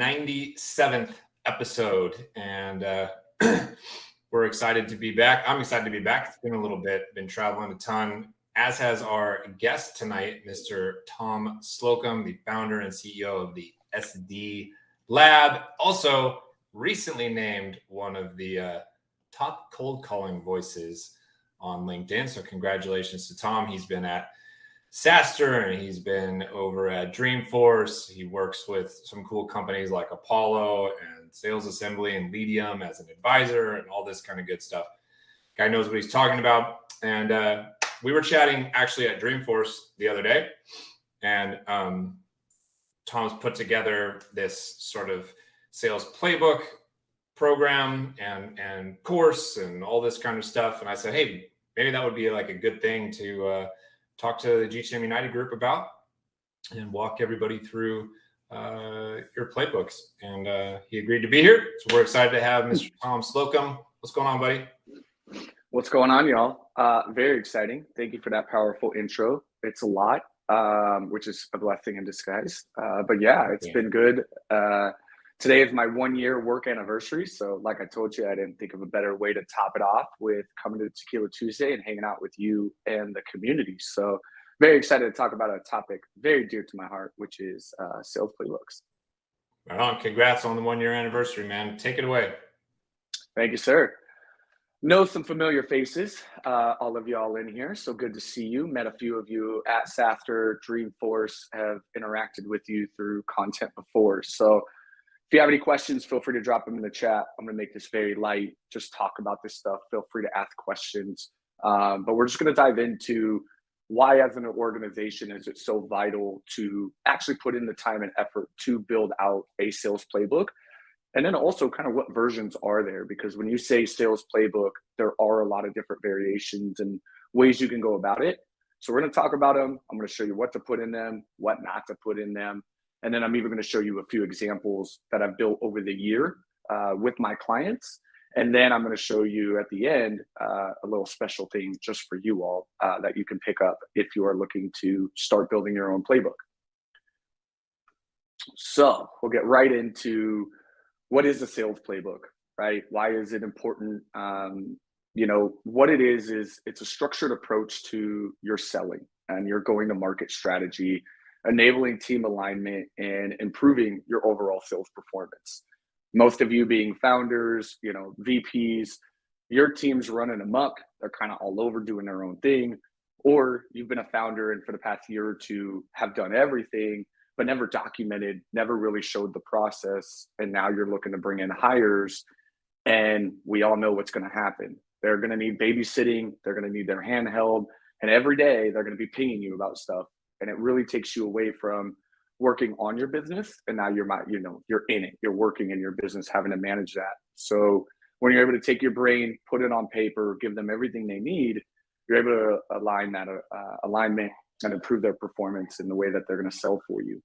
97th episode, and we're excited to be back. I'm excited to be back. It's been a little bit, been traveling a ton, as has our guest tonight, Mr. Tom Slocum, the founder and CEO of the SD Lab, also recently named one of the top cold calling voices on LinkedIn. So congratulations to Tom. He's been at SaaStr and he's been over at Dreamforce. He works with some cool companies like Apollo and Sales Assembly and Leadium as an advisor and all this kind of good stuff. Guy knows what he's talking about. And we were chatting actually at Dreamforce the other day, and Tom's put together this sort of sales playbook program and course and all this kind of stuff. And I said, hey, maybe that would be like a good thing to talk to the GTM United group about and walk everybody through your playbooks. And he agreed to be here. So we're excited to have Mr. Tom Slocum. What's going on, buddy? What's going on, y'all? Very exciting. Thank you for that powerful intro. It's a lot, which is a blessing in disguise. But yeah, it's been good. Today is my 1-year work anniversary. So like I told you, I didn't think of a better way to top it off with coming to Tequila Tuesday and hanging out with you and the community. So very excited to talk about a topic very dear to my heart, which is sales playbooks. Right on. Congrats on the 1-year anniversary, man. Take it away. Thank you, sir. Know some familiar faces, all of y'all in here. So good to see you. Met a few of you at SaaStr, Dreamforce, have interacted with you through content before. So if you have any questions, feel free to drop them in the chat. I'm going to make this very light, just talk about this stuff. Feel free to ask questions. But we're just going to dive into why, as an organization, is it so vital to actually put in the time and effort to build out a sales playbook. And then also kind of what versions are there? Because when you say sales playbook, there are a lot of different variations and ways you can go about it. So we're going to talk about them. I'm going to show you what to put in them, what not to put in them. And then I'm even going to show you a few examples that I've built over the year with my clients. And then I'm going to show you at the end a little special thing just for you all that you can pick up if you are looking to start building your own playbook. So we'll get right into what is a sales playbook, right? Why is it important? What it is it's a structured approach to your selling and your going to market strategy, enabling team alignment and improving your overall sales performance. Most of you being founders, VPs, your team's running amok. They're kind of all over doing their own thing. Or you've been a founder and for the past year or two have done everything, but never documented, never really showed the process. And now you're looking to bring in hires, and we all know what's going to happen. They're going to need babysitting. They're going to need their hand held. And every day they're going to be pinging you about stuff. And it really takes you away from working on your business. And now you're in it. You're working in your business, having to manage that. So when you're able to take your brain, put it on paper, give them everything they need, you're able to align that alignment and improve their performance in the way that they're going to sell for you.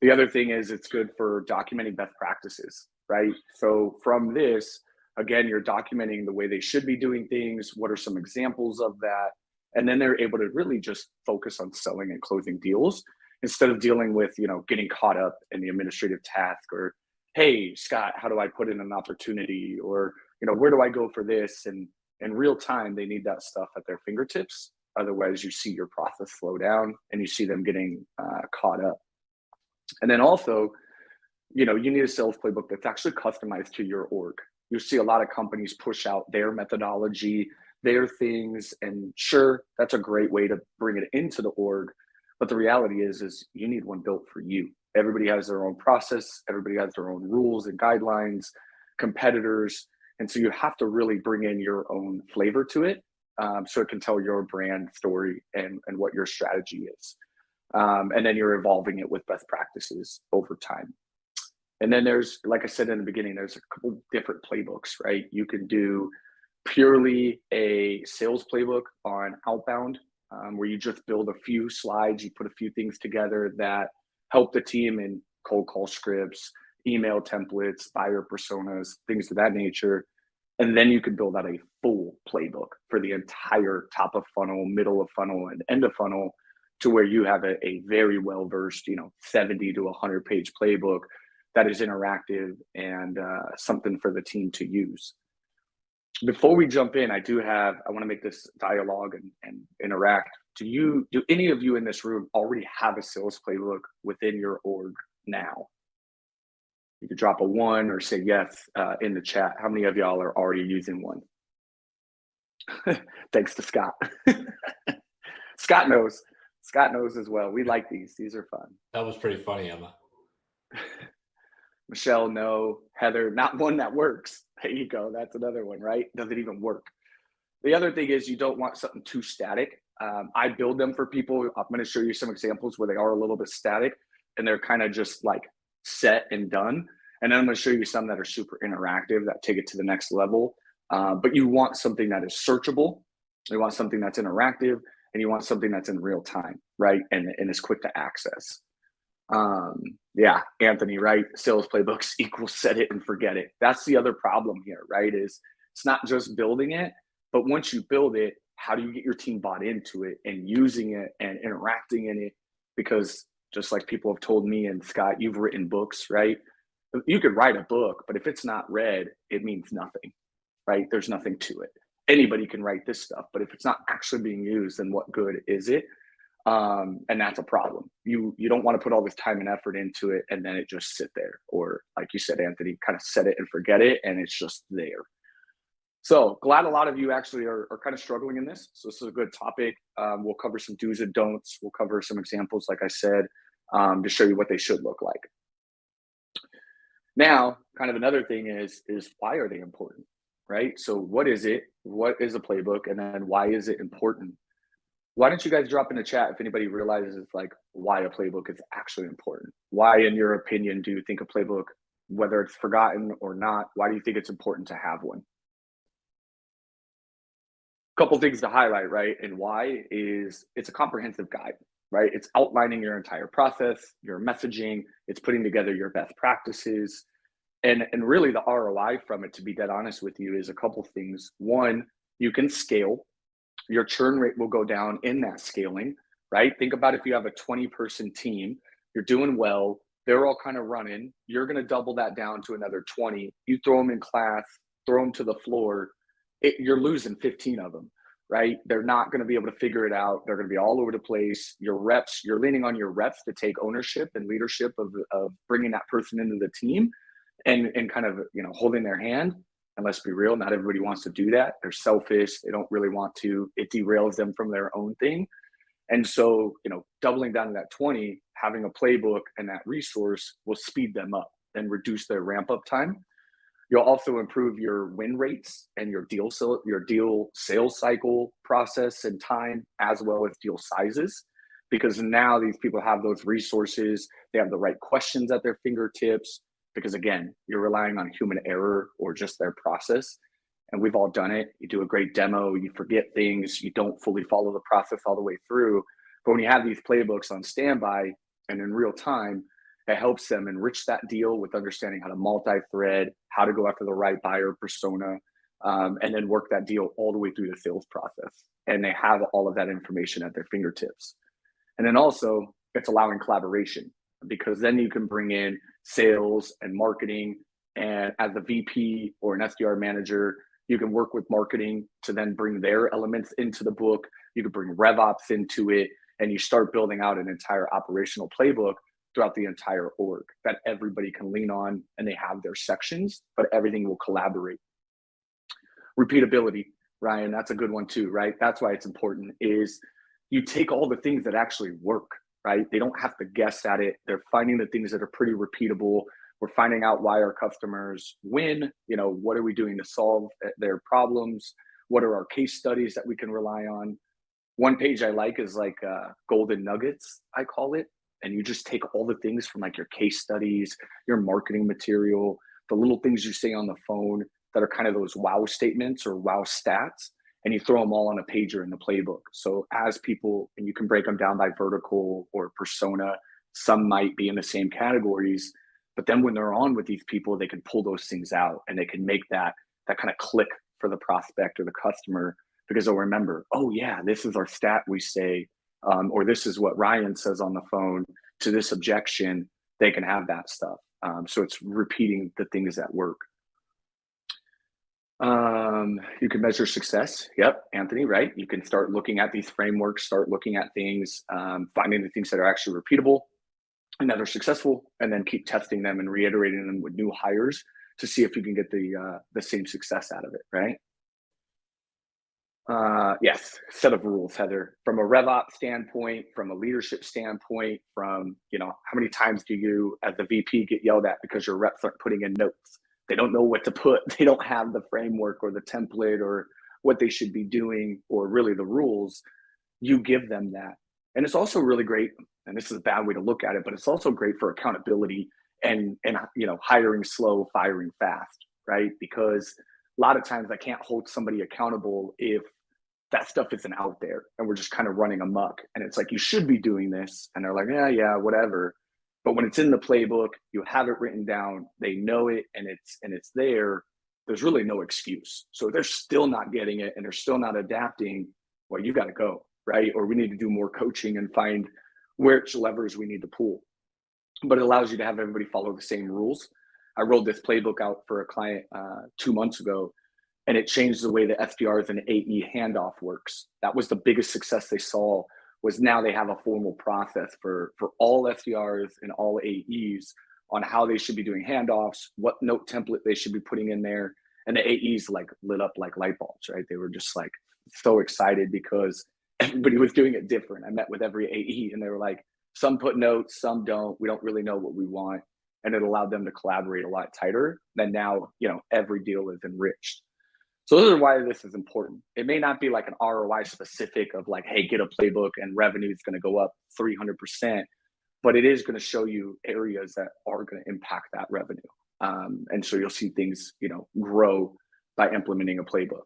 The other thing is it's good for documenting best practices, right? So from this, again, you're documenting the way they should be doing things. What are some examples of that? And then they're able to really just focus on selling and closing deals instead of dealing with, getting caught up in the administrative task or, hey, Scott, how do I put in an opportunity? Or, where do I go for this? And in real time, they need that stuff at their fingertips. Otherwise, you see your process slow down and you see them getting caught up. And then also, you need a sales playbook that's actually customized to your org. You see a lot of companies push out their methodology, their things, and sure, that's a great way to bring it into the org. But the reality is you need one built for you. Everybody has their own process. Everybody has their own rules and guidelines, competitors. And so you have to really bring in your own flavor to it so it can tell your brand story and what your strategy is. And then you're evolving it with best practices over time. And then there's, like I said in the beginning, there's a couple different playbooks, right? You can do purely a sales playbook on outbound, where you just build a few slides, you put a few things together that help the team in cold call scripts, email templates, buyer personas, things of that nature. And then you could build out a full playbook for the entire top of funnel, middle of funnel, and end of funnel, to where you have a very well-versed, 70 to 100 page playbook that is interactive and something for the team to use. Before we jump in, I want to make this dialogue and interact. Do any of you in this room already have a sales playbook within your org now? You could drop a 1 or say yes in the chat. How many of y'all are already using one? Thanks to Scott. Scott knows. Scott knows as well. We like these. These are fun. That was pretty funny, Emma. Michelle, no. Heather, not one that works. There you go. That's another one, right? Doesn't even work. The other thing is you don't want something too static. I build them for people. I'm going to show you some examples where they are a little bit static and they're kind of just like set and done. And then I'm going to show you some that are super interactive that take it to the next level. But you want something that is searchable. You want something that's interactive, and you want something that's in real time, right? And is quick to access. Yeah, Anthony, right? Sales playbooks equals set it and forget it. That's the other problem here, right? Is it's not just building it, but once you build it, how do you get your team bought into it and using it and interacting in it? Because just like people have told me, and Scott, you've written books, right? You could write a book, but if it's not read, it means nothing, right? There's nothing to it. Anybody can write this stuff, but if it's not actually being used, then what good is it? And that's a problem. You don't want to put all this time and effort into it and then it just sit there, or like you said, Anthony, kind of set it and forget it, and it's just there. So glad a lot of you actually are kind of struggling in this. So this is a good topic. We'll cover some do's and don'ts. We'll cover some examples, like I said, to show you what they should look like. Now, kind of another thing is why are they important, right? So what is it? What is a playbook? And then why is it important? Why don't you guys drop in the chat if anybody realizes like why a playbook is actually important? Why, in your opinion, do you think a playbook, whether it's forgotten or not, why do you think it's important to have one? Couple things to highlight, right? And why is it's a comprehensive guide, right? It's outlining your entire process, your messaging, it's putting together your best practices. And really the ROI from it, to be dead honest with you, is a couple things. One, you can scale. Your churn rate will go down in that scaling, right? Think about if you have a 20-person team, you're doing well, they're all kind of running, you're going to double that down to another 20. You throw them in class, throw them to the floor, you're losing 15 of them, right? They're not going to be able to figure it out. They're going to be all over the place. Your reps, you're leaning on your reps to take ownership and leadership of bringing that person into the team and kind of, holding their hand. And let's be real, not everybody wants to do that. They're selfish. They don't really want to. It derails them from their own thing. And so, doubling down to that 20, having a playbook and that resource will speed them up and reduce their ramp up time. You'll also improve your win rates and your deal sales cycle process and time, as well as deal sizes, because now these people have those resources. They have the right questions at their fingertips, because again, you're relying on human error or just their process. And we've all done it. You do a great demo, you forget things, you don't fully follow the process all the way through. But when you have these playbooks on standby and in real time, it helps them enrich that deal with understanding how to multi-thread, how to go after the right buyer persona, and then work that deal all the way through the sales process. And they have all of that information at their fingertips. And then also, it's allowing collaboration, because then you can bring in sales and marketing. And as a VP or an SDR manager, you can work with marketing to then bring their elements into the book. You can bring RevOps into it, and you start building out an entire operational playbook throughout the entire org that everybody can lean on, and they have their sections, but everything will collaborate. Repeatability, Ryan, that's a good one too, right? That's why it's important, is you take all the things that actually work, right? They don't have to guess at it. They're finding the things that are pretty repeatable. We're finding out why our customers win. What are we doing to solve their problems? What are our case studies that we can rely on? One page I like is like golden nuggets, I call it. And you just take all the things from like your case studies, your marketing material, the little things you say on the phone that are kind of those wow statements or wow stats, and you throw them all on a pager in the playbook. So as people, and you can break them down by vertical or persona, some might be in the same categories, but then when they're on with these people, they can pull those things out and they can make that kind of click for the prospect or the customer, because they'll remember, oh yeah, this is our stat we say, or this is what Ryan says on the phone to this objection. They can have that stuff. So it's repeating the things that work. You can measure success. Yep, Anthony, right? You can start looking at these frameworks, start looking at things, finding the things that are actually repeatable and that are successful, and then keep testing them and reiterating them with new hires to see if you can get the same success out of it, right? Yes, set of rules, Heather. From a RevOps standpoint, from a leadership standpoint, from how many times do you, as the VP, get yelled at because your reps aren't putting in notes? They don't know what to put. They don't have the framework or the template or what they should be doing, or really the rules. You give them that, and it's also really great. And this is a bad way to look at it, but it's also great for accountability and hiring slow, firing fast, right? Because a lot of times I can't hold somebody accountable if that stuff isn't out there and we're just kind of running amok. And it's like, you should be doing this. And they're like, yeah, whatever. But when it's in the playbook, you have it written down, they know it, and it's there, there's really no excuse. So if they're still not getting it and they're still not adapting, well, you got to go, right? Or we need to do more coaching and find which levers we need to pull. But it allows you to have everybody follow the same rules. I rolled this playbook out for a client 2 months ago, and it changed the way the SDRs and AE handoff works. That was the biggest success they saw, was now they have a formal process for all SDRs and all AEs on how they should be doing handoffs, what note template they should be putting in there. And the AEs like lit up like light bulbs, right? They were just like so excited because everybody was doing it different. I met with every AE and they were like, some put notes, some don't. We don't really know what we want. And it allowed them to collaborate a lot tighter. Then now, every deal is enriched. So those are why this is important. It may not be like an ROI specific of like, hey, get a playbook and revenue is going to go up 300%, but it is going to show you areas that are going to impact that revenue. And so you'll see things, grow by implementing a playbook.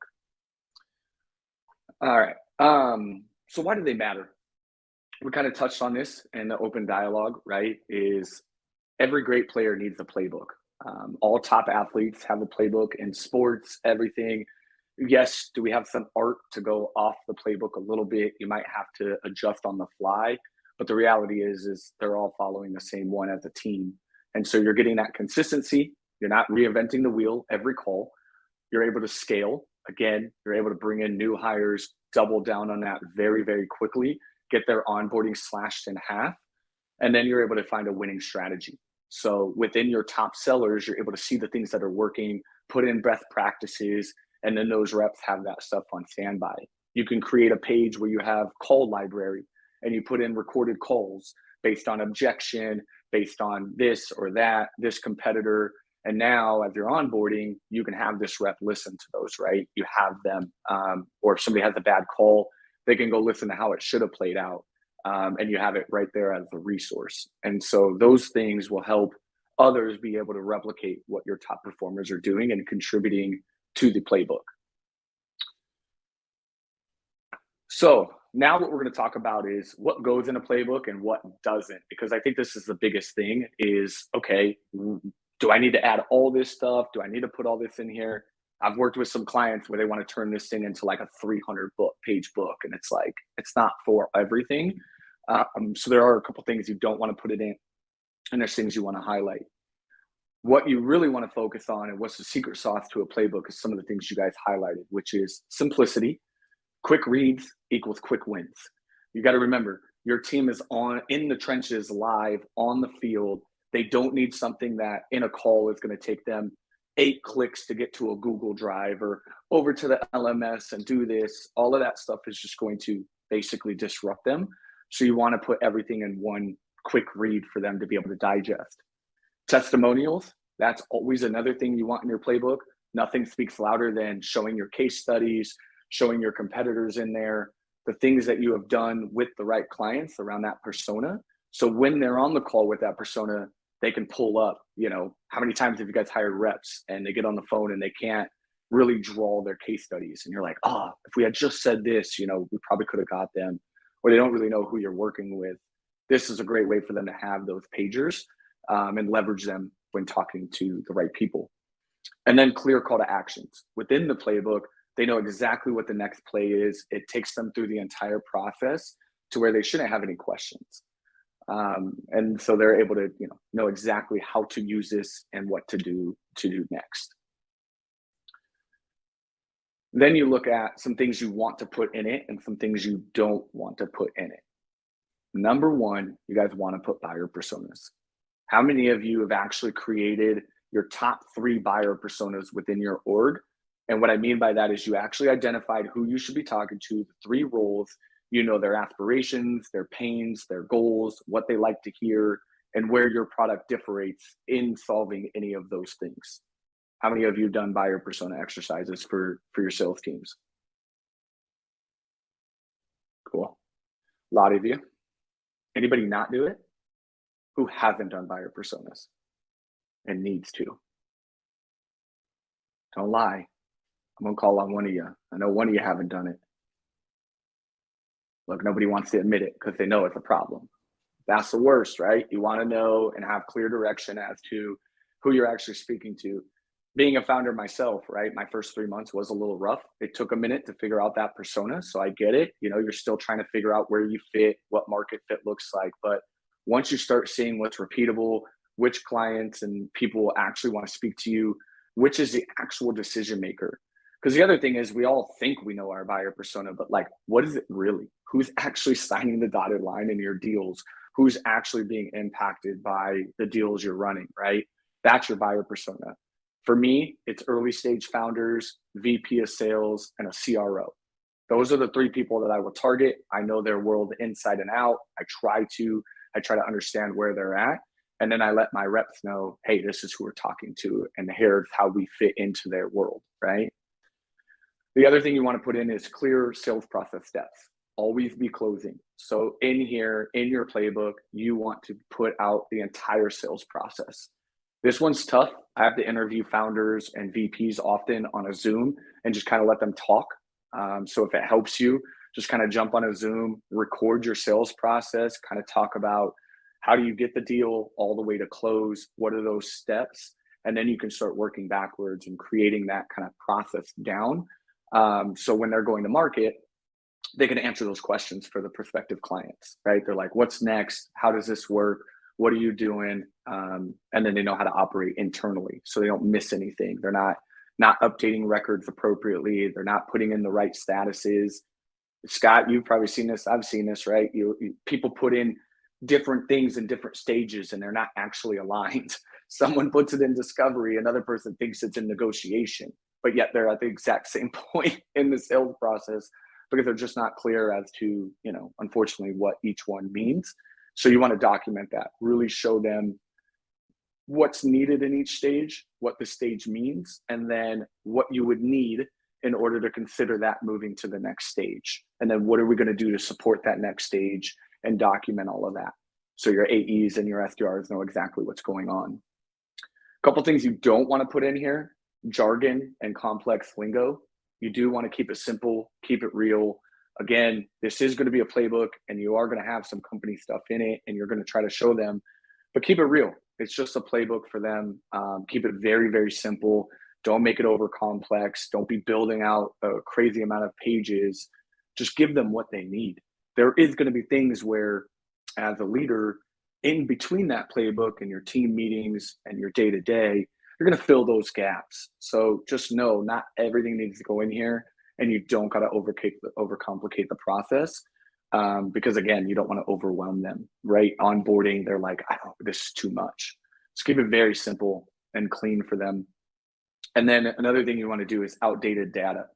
All right. So why do they matter? We kind of touched on this in the open dialogue, right? Is every great player needs a playbook. All top athletes have a playbook in sports, everything. Yes, do we have some art to go off the playbook a little bit? You might have to adjust on the fly, but the reality is they're all following the same one as a team. And so you're getting that consistency. You're not reinventing the wheel every call. You're able to scale. Again, you're able to bring in new hires, double down on that very, very quickly, get their onboarding slashed in half, and then you're able to find a winning strategy. So within your top sellers, you're able to see the things that are working, put in best practices, and then those reps have that stuff on standby. You can create a page where you have call library and you put in recorded calls based on objection, based on this or that, this competitor. And now as you're onboarding, you can have this rep listen to those, right? You have them, or if somebody has a bad call, they can go listen to how it should have played out. And you have it right there as a resource. And so those things will help others be able to replicate what your top performers are doing and contributing to the playbook. So now what we're going to talk about is what goes in a playbook and what doesn't, because I think this is the biggest thing is, okay, do I need to add all this stuff? Do I need to put all this in here? I've worked with some clients where they want to turn this thing into like a 300-page book, and it's like, it's not for everything. So there are a couple things you don't want to put it in, and there's things you want to highlight. What you really want to focus on and what's the secret sauce to a playbook is some of the things you guys highlighted, which is simplicity. Quick reads equals quick wins. You got to remember, your team is in the trenches, live on the field. They don't need something that in a call is going to take them 8 clicks to get to a Google Drive or over to the LMS and do this. All of that stuff is just going to basically disrupt them. So you want to put everything in one quick read for them to be able to digest. Testimonials, that's always another thing you want in your playbook. Nothing speaks louder than showing your case studies, showing your competitors in there, the things that you have done with the right clients around that persona. So when they're on the call with that persona, they can pull up, how many times have you guys hired reps and they get on the phone and they can't really draw their case studies. And you're like, if we had just said this, we probably could have got them. Or they don't really know who you're working with. This is a great way for them to have those pagers and leverage them when talking to the right people. And then clear call to actions. Within the playbook, they know exactly what the next play is. It takes them through the entire process to where they shouldn't have any questions. And so they're able to, know exactly how to use this and what to do next. Then you look at some things you want to put in it and some things you don't want to put in it. Number one, you guys want to put buyer personas. How many of you have actually created your top 3 buyer personas within your org? And what I mean by that is you actually identified who you should be talking to, the 3 roles, their aspirations, their pains, their goals, what they like to hear, and where your product differentiates in solving any of those things. How many of you have done buyer persona exercises for your sales teams? Cool. A lot of you. Anybody not do it? Who hasn't done buyer personas and needs to? Don't lie. I'm going to call on one of you. I know one of you haven't done it. Look, nobody wants to admit it because they know it's a problem. That's the worst, right? You want to know and have clear direction as to who you're actually speaking to. Being a founder myself, right? My first 3 months was a little rough. It took a minute to figure out that persona. So I get it. You're still trying to figure out where you fit, what market fit looks like. But once you start seeing what's repeatable, which clients and people will actually want to speak to you, which is the actual decision maker. Because the other thing is we all think we know our buyer persona, but what is it really? Who's actually signing the dotted line in your deals? Who's actually being impacted by the deals you're running, right? That's your buyer persona. For me, it's early stage founders, VP of sales, and a CRO. Those are the 3 people that I will target. I know their world inside and out. I try to understand where they're at. And then I let my reps know, hey, this is who we're talking to, and here's how we fit into their world, right? The other thing you want to put in is clear sales process steps. Always be closing. So in here, in your playbook, you want to put out the entire sales process. This one's tough. I have to interview founders and VPs often on a Zoom and just kind of let them talk. So if it helps you, just kind of jump on a Zoom, record your sales process, kind of talk about how do you get the deal all the way to close? What are those steps? And then you can start working backwards and creating that kind of process down. So when they're going to market, they can answer those questions for the prospective clients, right? They're like, what's next? How does this work? What are you doing? And then they know how to operate internally so they don't miss anything. They're not updating records appropriately. They're not putting in the right statuses. Scott, you've probably seen this. I've seen this, right? People put in different things in different stages and they're not actually aligned. Someone puts it in discovery, another person thinks it's in negotiation, but yet they're at the exact same point in the sales process because they're just not clear as to, unfortunately, what each one means. So you want to document that, really show them what's needed in each stage, what the stage means, and then what you would need in order to consider that moving to the next stage. And then what are we going to do to support that next stage and document all of that. So your AEs and your SDRs know exactly what's going on. A couple things you don't want to put in here: jargon and complex lingo. You do want to keep it simple, keep it real. Again, this is going to be a playbook and you are going to have some company stuff in it and you're going to try to show them, but keep it real. It's just a playbook for them. Keep it very, very simple. Don't make it over complex. Don't be building out a crazy amount of pages. Just give them what they need. There is going to be things where, as a leader, in between that playbook and your team meetings and your day-to-day, you're going to fill those gaps. So just know not everything needs to go in here, and you don't got to overcomplicate the process because, again, you don't want to overwhelm them, right? Onboarding, they're like, this is too much. Just keep it very simple and clean for them. And then another thing you want to do is outdated data.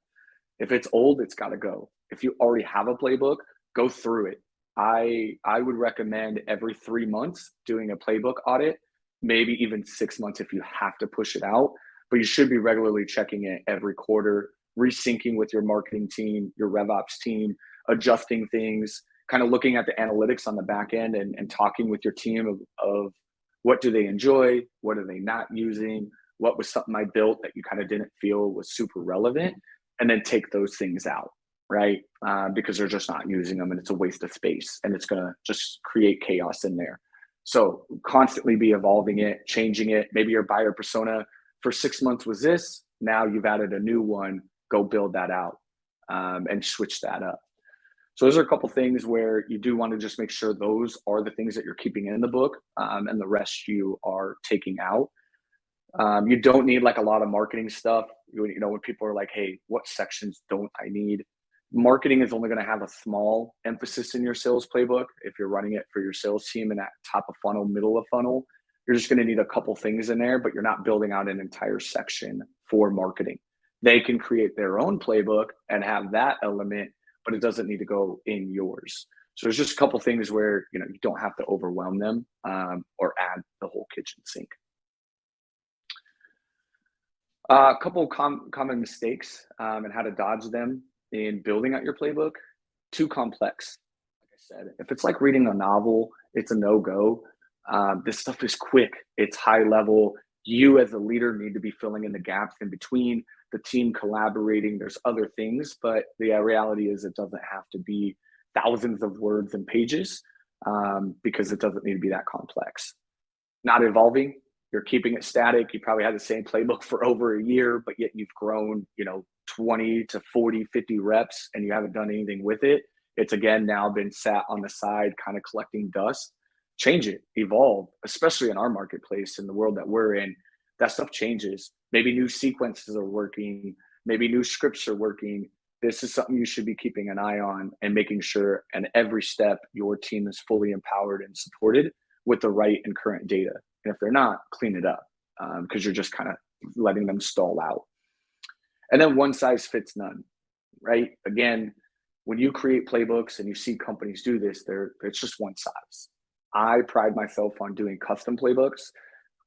If it's old, it's got to go. If you already have a playbook, go through it. I would recommend every 3 months doing a playbook audit, maybe even 6 months if you have to push it out, but you should be regularly checking it every quarter, resyncing with your marketing team, your RevOps team, adjusting things, kind of looking at the analytics on the back end and talking with your team of what do they enjoy, what are they not using, what was something I built that you kind of didn't feel was super relevant, and then take those things out, right? Because they're just not using them and it's a waste of space and it's going to just create chaos in there. So constantly be evolving it, changing it. Maybe your buyer persona for 6 months was this. Now you've added a new one. Go build that out and switch that up. So those are a couple things where you do want to just make sure those are the things that you're keeping in the book, and the rest you are taking out. You don't need like a lot of marketing stuff. When people are like, hey, what sections don't I need? Marketing is only going to have a small emphasis in your sales playbook. If you're running it for your sales team in that top of funnel, middle of funnel, you're just going to need a couple things in there, but you're not building out an entire section for marketing. They can create their own playbook and have that element, but it doesn't need to go in yours. So there's just a couple things where you don't have to overwhelm them, or add the whole kitchen sink. A couple common mistakes, and how to dodge them in building out your playbook. Too complex. Like I said, if it's like reading a novel, it's a no-go. This stuff is quick. It's high level. You as a leader need to be filling in the gaps in between, the team collaborating. There's other things, but the reality is it doesn't have to be thousands of words and pages, because it doesn't need to be that complex. Not evolving. You're keeping it static. You probably had the same playbook for over a year, but yet you've grown, 20 to 40, 50 reps, and you haven't done anything with it. It's again now been sat on the side, kind of collecting dust. Change it, evolve, especially in our marketplace, in the world that we're in. That stuff changes. Maybe new sequences are working. Maybe new scripts are working. This is something you should be keeping an eye on and making sure, and every step, your team is fully empowered and supported with the right and current data. And if they're not, clean it up, because you're just kind of letting them stall out. And then one size fits none, right? Again, when you create playbooks and you see companies do this, it's just one size. I pride myself on doing custom playbooks,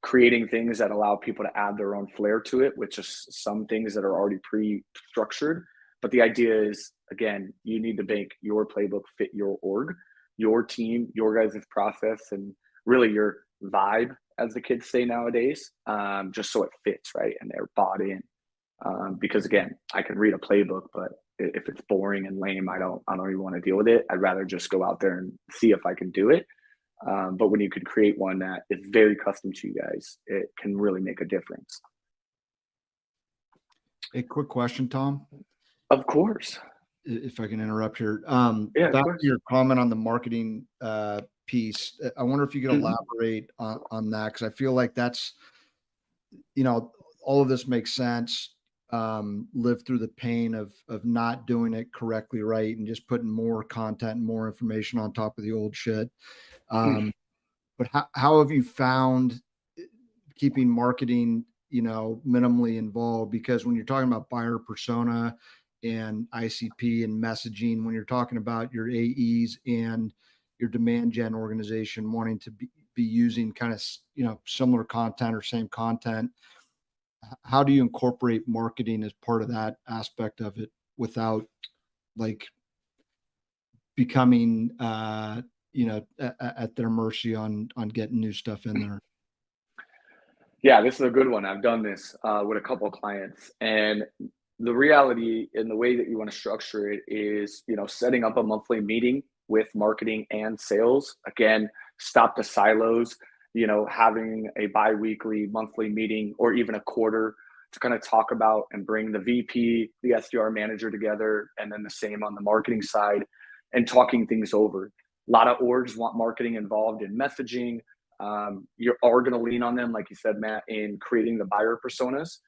creating things that allow people to add their own flair to it, with just some things that are already pre-structured. But the idea is, again, you need to make your playbook fit your org, your team, your guys' process, and really your vibe, as the kids say nowadays, just so it fits, right? And they're bought in. Because again, I can read a playbook, but if it's boring and lame, I don't even want to deal with it. I'd rather just go out there and see if I can do it. But when you can create one that is very custom to you guys, it can really make a difference. A quick question, Tom. Of course. If I can interrupt here. Yeah, back to your comment on the marketing piece. I wonder if you could elaborate on that, because I feel like that's, all of this makes sense. Live through the pain of not doing it correctly, right, and just putting more content and more information on top of the old shit. But how have you found keeping marketing, minimally involved? Because when you're talking about buyer persona and ICP and messaging, when you're talking about your AEs and your demand gen organization wanting to be using kind of, similar content or same content, how do you incorporate marketing as part of that aspect of it without like becoming, at their mercy on getting new stuff in there? Yeah, this is a good one. I've done this with a couple of clients, and the reality in the way that you want to structure it is, setting up a monthly meeting with marketing and sales. Again, stop the silos, having a bi-weekly, monthly meeting, or even a quarter, to kind of talk about and bring the VP, the SDR manager together, and then the same on the marketing side, and talking things over. A lot of orgs want marketing involved in messaging. You are going to lean on them, like you said, Matt, in creating the buyer personas.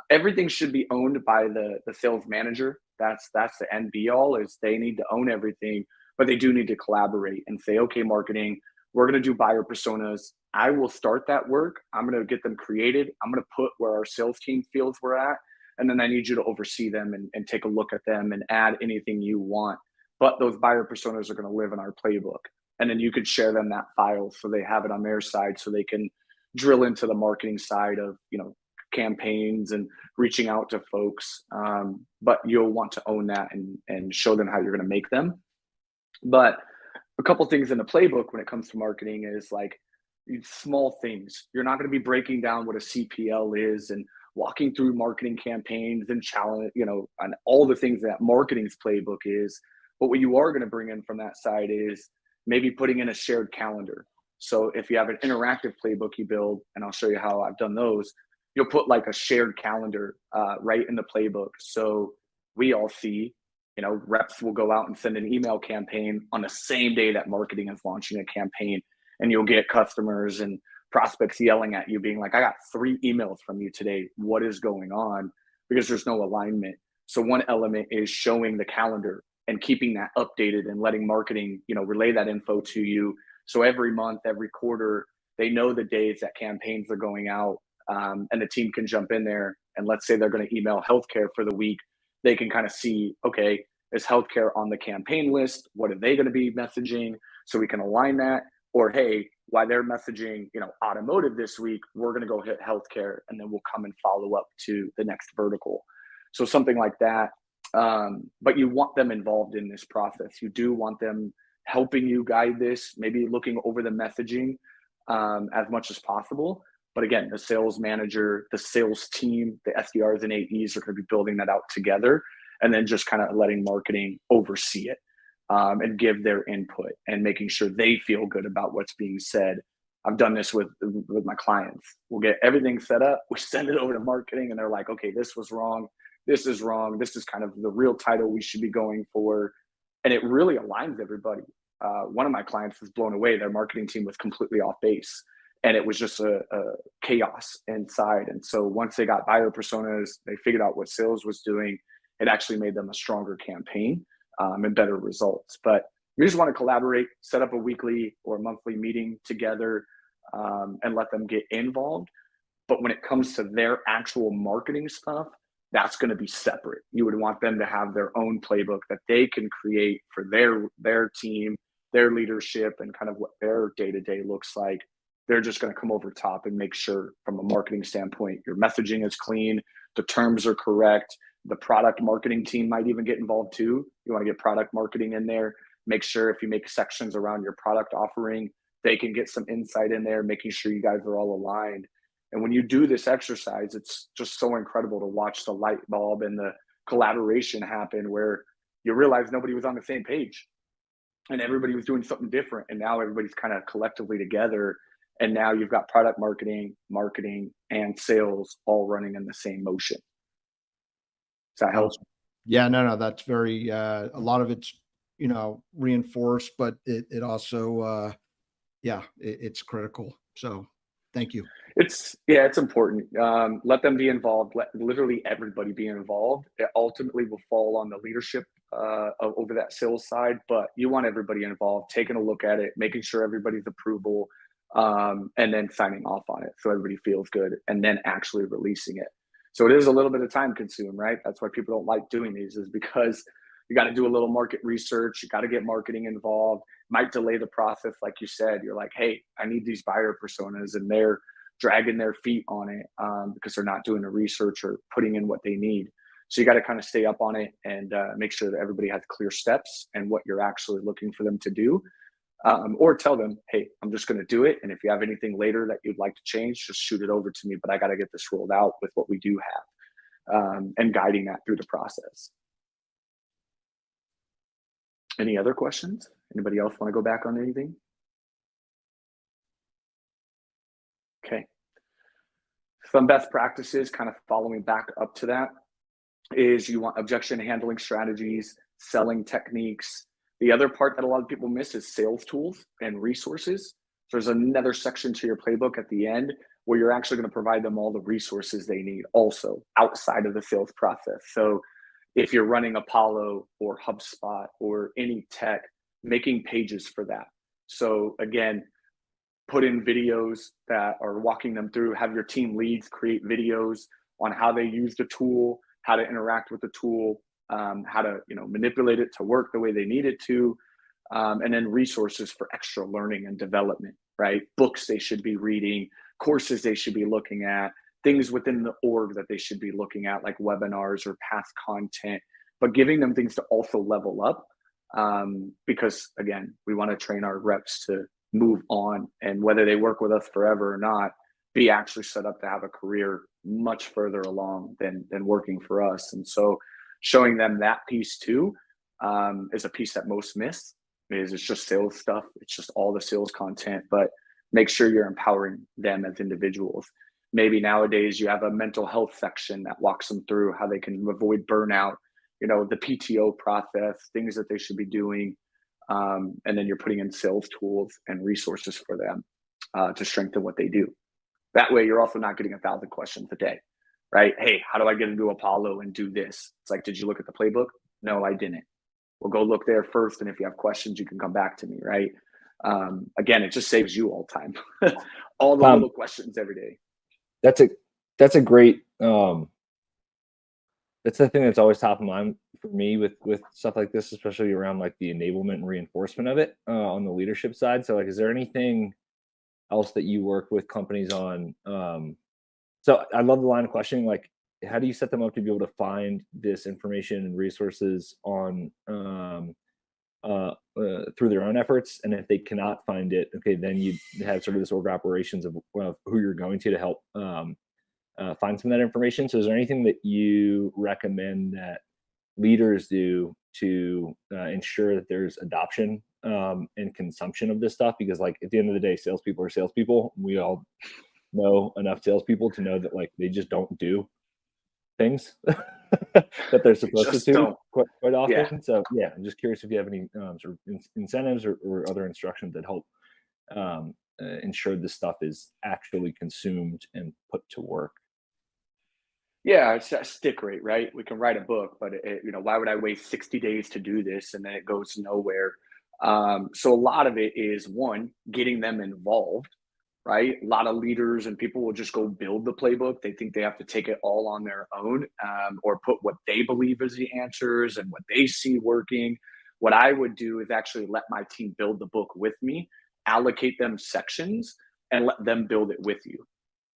Everything should be owned by the sales manager. That's the end be all, is they need to own everything, but they do need to collaborate and say, okay, marketing, we're going to do buyer personas. I will start that work. I'm going to get them created. I'm going to put where our sales team feels we're at. And then I need you to oversee them and take a look at them and add anything you want. But those buyer personas are going to live in our playbook. And then you could share them that file so they have it on their side, so they can drill into the marketing side of, campaigns and reaching out to folks. But you'll want to own that and show them how you're going to make them. But a couple things in the playbook when it comes to marketing is like small things. You're not going to be breaking down what a CPL is and walking through marketing campaigns and challenge, and all the things that marketing's playbook is. But what you are going to bring in from that side is maybe putting in a shared calendar. So if you have an interactive playbook you build, and I'll show you how I've done those, you'll put like a shared calendar right in the playbook. So we all see Reps will go out and send an email campaign on the same day that marketing is launching a campaign, and you'll get customers and prospects yelling at you being like, I got 3 emails from you today. What is going on? Because there's no alignment. So one element is showing the calendar and keeping that updated and letting marketing, relay that info to you. So every month, every quarter, they know the days that campaigns are going out, and the team can jump in there. And let's say they're going to email healthcare for the week. They can kind of see, okay, is healthcare on the campaign list? What are they going to be messaging? So we can align that. Or, hey, while they're messaging, automotive this week, we're going to go hit healthcare, and then we'll come and follow up to the next vertical. So something like that. But you want them involved in this process. You do want them helping you guide this, maybe looking over the messaging as much as possible. But again, the sales manager, the sales team, the SDRs and AEs are going to be building that out together, and then just kind of letting marketing oversee it. And give their input and making sure they feel good about what's being said. I've done this with my clients. We'll get everything set up. We send it over to marketing, and they're like, okay, this was wrong. This is wrong. This is kind of the real title we should be going for. And it really aligns everybody. One of my clients was blown away. Their marketing team was completely off base, and it was just a chaos inside. And so once they got buyer personas, they figured out what sales was doing. It actually made them a stronger campaign. And better results. But we just want to collaborate, set up a weekly or monthly meeting together, and let them get involved. But when it comes to their actual marketing stuff, that's going to be separate. You would want them to have their own playbook that they can create for their team, their leadership, and kind of what their day-to-day looks like. They're just going to come over top and make sure from a marketing standpoint, your messaging is clean, the terms are correct. The product marketing team might even get involved too. You want to get product marketing in there. Make sure if you make sections around your product offering, they can get some insight in there, making sure you guys are all aligned. And when you do this exercise, it's just so incredible to watch the light bulb and the collaboration happen, where you realize nobody was on the same page and everybody was doing something different. And now everybody's kind of collectively together. And now you've got product marketing, and sales all running in the same motion. Does that help? Yeah, no, that's very, a lot of it's, reinforced, but it also, it's critical. So thank you. It's important. Let them be involved. Let literally everybody be involved. It ultimately will fall on the leadership over that sales side, but you want everybody involved, taking a look at it, making sure everybody's approval, and then signing off on it so everybody feels good, and then actually releasing it. So it is a little bit of time consumed, right? That's why people don't like doing these, is because you got to do a little market research. You got to get marketing involved. Might delay the process. Like you said, you're like, hey, I need these buyer personas, and they're dragging their feet on it because they're not doing the research or putting in what they need. So you got to kind of stay up on it and make sure that everybody has clear steps and what you're actually looking for them to do. Or tell them, hey, I'm just going to do it. And if you have anything later that you'd like to change, just shoot it over to me. But I got to get this rolled out with what we do have, and guiding that through the process. Any other questions? Anybody else want to go back on anything? Okay. Some best practices kind of following back up to that is you want objection handling strategies, selling techniques. The other part that a lot of people miss is sales tools and resources. There's another section to your playbook at the end where you're actually going to provide them all the resources they need also outside of the sales process. So if you're running Apollo or HubSpot or any tech, making pages for that. So again, put in videos that are walking them through, have your team leads create videos on how they use the tool, how to interact with the tool, how to manipulate it to work the way they need it to, and then resources for extra learning and development, right? Books they should be reading, courses they should be looking at, things within the org that they should be looking at, like webinars or past content, but giving them things to also level up, because again, we want to train our reps to move on, and whether they work with us forever or not, be actually set up to have a career much further along than working for us. And so showing them that piece too is a piece that most miss. It's just sales stuff. It's just all the sales content, but make sure you're empowering them as individuals. Maybe nowadays you have a mental health section that walks them through how they can avoid burnout the PTO process, things that they should be doing. And then you're putting in sales tools and resources for them to strengthen what they do. That way, you're also not getting 1,000 questions a day, right? Hey, how do I get into Apollo and do this? It's like, did you look at the playbook? No, I didn't. Well, go look there first. And if you have questions, you can come back to me, right? Again, it just saves you all time, all the little questions every day. That's a great, that's the thing that's always top of mind for me with stuff like this, especially around like the enablement and reinforcement of it on the leadership side. So like, is there anything else that you work with companies on? So I love the line of questioning, like, how do you set them up to be able to find this information and resources on through their own efforts? And if they cannot find it, okay, then you have sort of this org operations of who you're going to help find some of that information. So is there anything that you recommend that leaders do to ensure that there's adoption and consumption of this stuff? Because like at the end of the day, salespeople are salespeople. We all know enough salespeople to know that like they just don't do things that they're supposed to do quite often. Yeah. So yeah, I'm just curious if you have any sort of incentives or other instructions that help ensure this stuff is actually consumed and put to work. Yeah, it's a stick rate, right? We can write a book, but why would I waste 60 days to do this and then it goes nowhere? So a lot of it is one, getting them involved, right? A lot of leaders and people will just go build the playbook. They think they have to take it all on their own or put what they believe is the answers and what they see working. What I would do is actually let my team build the book with me, allocate them sections, and let them build it with you.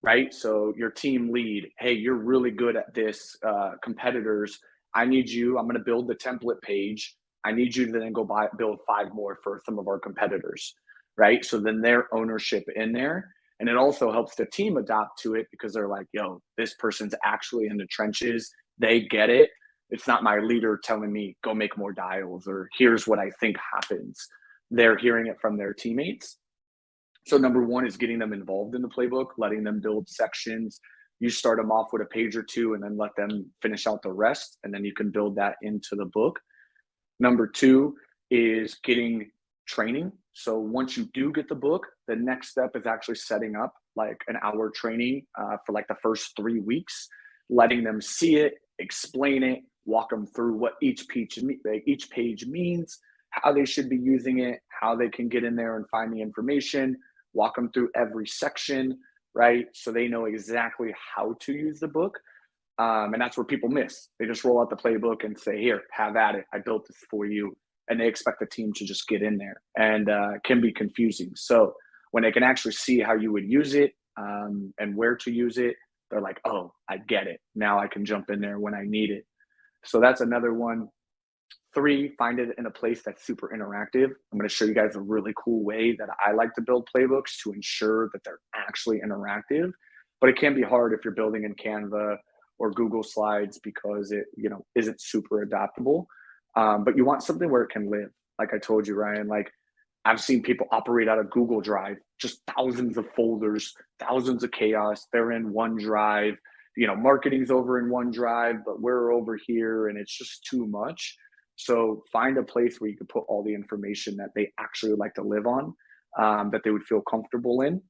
Right? So your team lead, hey, you're really good at this, competitors. I'm going to build the template page. I need you to then go build 5 more for some of our competitors, right? So then their ownership in there. And it also helps the team adopt to it because they're like, yo, this person's actually in the trenches. They get it. It's not my leader telling me, go make more dials or here's what I think happens. They're hearing it from their teammates. So number one is getting them involved in the playbook, letting them build sections. You start them off with a page or two and then let them finish out the rest. And then you can build that into the book. Number two is getting training. So once you do get the book, the next step is actually setting up like an hour training for like the first 3 weeks, letting them see it, explain it, walk them through what each page means, how they should be using it, how they can get in there and find the information, walk them through every section, right? So they know exactly how to use the book. And that's where people miss. They just roll out the playbook and say, here, have at it. I built this for you. And they expect the team to just get in there and can be confusing. So when they can actually see how you would use it and where to use it, they're like, oh, I get it. Now I can jump in there when I need it. So that's another one. 3, find it in a place that's super interactive. I'm going to show you guys a really cool way that I like to build playbooks to ensure that they're actually interactive. But it can be hard if you're building in Canva or Google Slides because it isn't super adaptable. But you want something where it can live. Like I told you, Ryan, like I've seen people operate out of Google Drive, just thousands of folders, thousands of chaos. They're in OneDrive. Marketing's over in OneDrive, but we're over here and it's just too much. So find a place where you can put all the information that they actually like to live on, that they would feel comfortable in.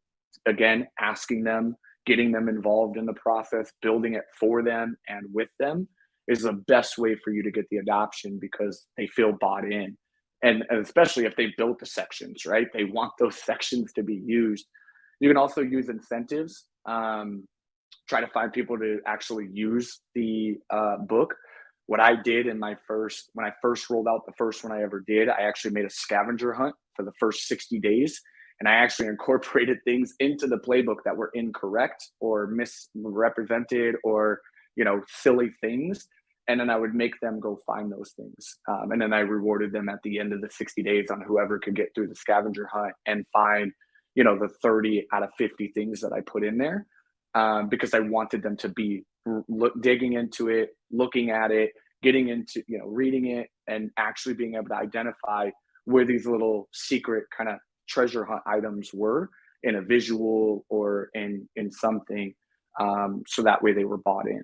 Again, asking them, getting them involved in the process, building it for them and with them is the best way for you to get the adoption because they feel bought in. And especially if they built the sections, right? They want those sections to be used. You can also use incentives. Try to find people to actually use the book. What I did when I first rolled out the first one I ever did, I actually made a scavenger hunt for the first 60 days. And I actually incorporated things into the playbook that were incorrect or misrepresented or, silly things. And then I would make them go find those things. And then I rewarded them at the end of the 60 days on whoever could get through the scavenger hunt and find, the 30 out of 50 things that I put in there. Because I wanted them to be digging into it, looking at it, getting into, reading it, and actually being able to identify where these little secret kind of treasure hunt items were in a visual or in something. So that way they were bought in.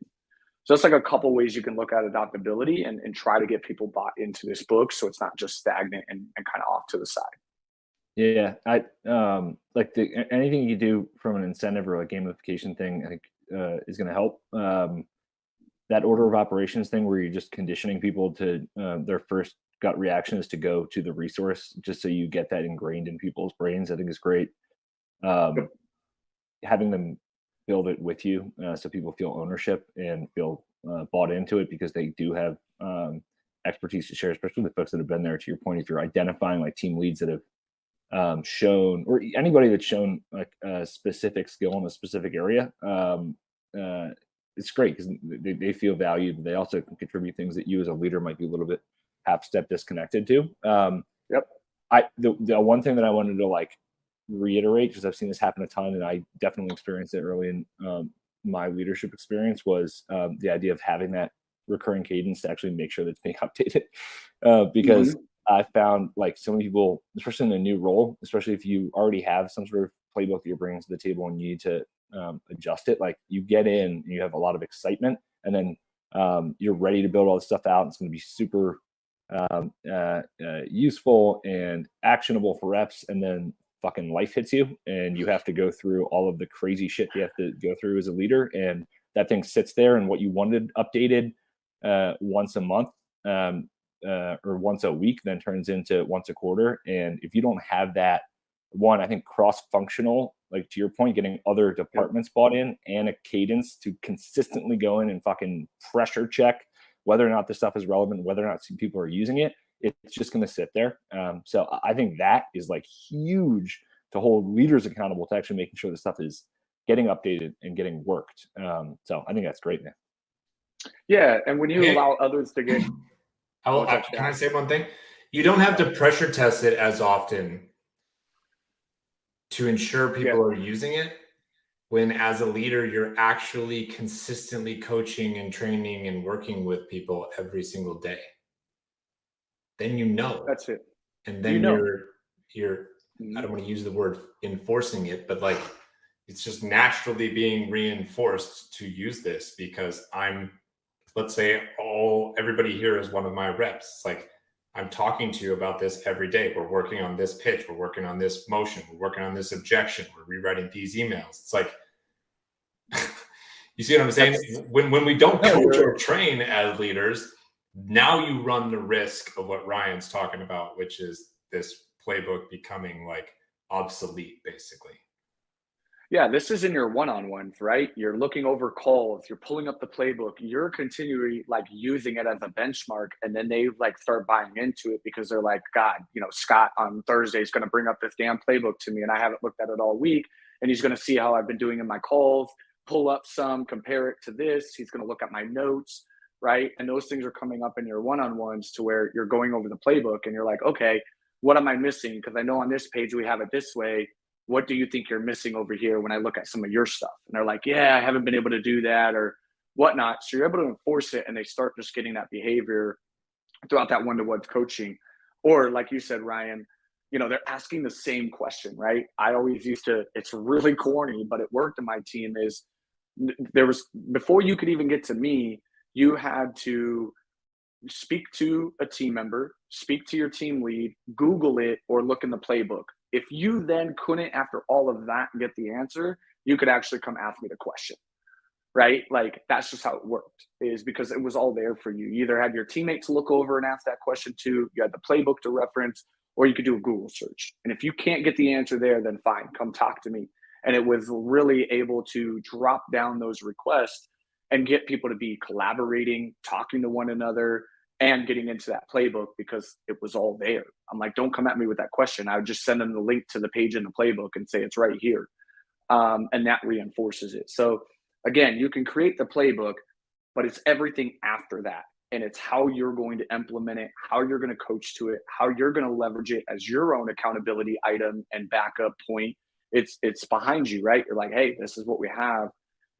So it's like a couple ways you can look at adoptability and try to get people bought into this book, so it's not just stagnant and kind of off to the side. Yeah, I like anything you do from an incentive or a gamification thing, I think is going to help. That order of operations thing where you're just conditioning people to their first gut reaction is to go to the resource, just so you get that ingrained in people's brains, I think is great. Having them build it with you, so people feel ownership and feel bought into it because they do have expertise to share, especially the folks that have been there. To your point, if you're identifying like team leads that have shown, or anybody that's shown like a specific skill in a specific area, it's great because they feel valued. They also can contribute things that you as a leader might be a little bit half step disconnected to. Yep. The one thing that I wanted to like reiterate, because I've seen this happen a ton and I definitely experienced it early in my leadership experience, was the idea of having that recurring cadence to actually make sure that it's being updated. Because I found like so many people, especially in a new role, especially if you already have some sort of playbook that you're bringing to the table and you need to adjust it, like you get in and you have a lot of excitement and then you're ready to build all this stuff out. It's going to be super useful and actionable for reps, and then fucking life hits you and you have to go through all of the crazy shit you have to go through as a leader, and that thing sits there, and what you wanted updated once a month or once a week then turns into once a quarter. And if you don't have that, one, I think cross-functional, like to your point, getting other departments bought in and a cadence to consistently go in and fucking pressure check whether or not this stuff is relevant, whether or not people are using it, it's just going to sit there. So I think that is like huge to hold leaders accountable to actually making sure the stuff is getting updated and getting worked. So I think that's great, man. Yeah, and when you allow others to get, can I say one thing? You don't have to pressure test it as often to ensure people are using it, when as a leader, you're actually consistently coaching and training and working with people every single day. Then you know. That's it. And then you're I don't want to use the word enforcing it, but like it's just naturally being reinforced to use this because let's say everybody here is one of my reps. It's like I'm talking to you about this every day. We're working on this pitch. We're working on this motion. We're working on this objection. We're rewriting these emails. It's like, you see what I'm saying? When we don't coach or train as leaders, now you run the risk of what Ryan's talking about, which is this playbook becoming like obsolete, basically. Yeah, this is in your one-on-ones, right? You're looking over calls, you're pulling up the playbook, you're continually like using it as a benchmark, and then they like start buying into it because they're like, God, Scott on Thursday is going to bring up this damn playbook to me and I haven't looked at it all week, and he's going to see how I've been doing in my calls, pull up some, compare it to this, he's going to look at my notes, right? And those things are coming up in your one-on-ones to where you're going over the playbook and you're like, okay, what am I missing? Because I know on this page we have it this way. What do you think you're missing over here when I look at some of your stuff? And they're like, yeah, I haven't been able to do that or whatnot. So you're able to enforce it and they start just getting that behavior throughout that one-to-one coaching. Or like you said, Ryan, they're asking the same question, right? I always it's really corny, but it worked in my team is before you could even get to me, you had to speak to a team member, speak to your team lead, Google it, or look in the playbook. If you then couldn't, after all of that, get the answer, you could actually come ask me the question, right? Like that's just how it worked, is because it was all there for you. You either had your teammates look over and ask that question too, you had the playbook to reference, or you could do a Google search. And if you can't get the answer there, then fine, come talk to me. And it was really able to drop down those requests and get people to be collaborating, talking to one another, and getting into that playbook because it was all there. I'm like, don't come at me with that question. I would just send them the link to the page in the playbook and say it's right here. And that reinforces it. So again, you can create the playbook, but it's everything after that. And it's how you're going to implement it, how you're going to coach to it, how you're going to leverage it as your own accountability item and backup point. It's behind you, right? You're like, hey, this is what we have.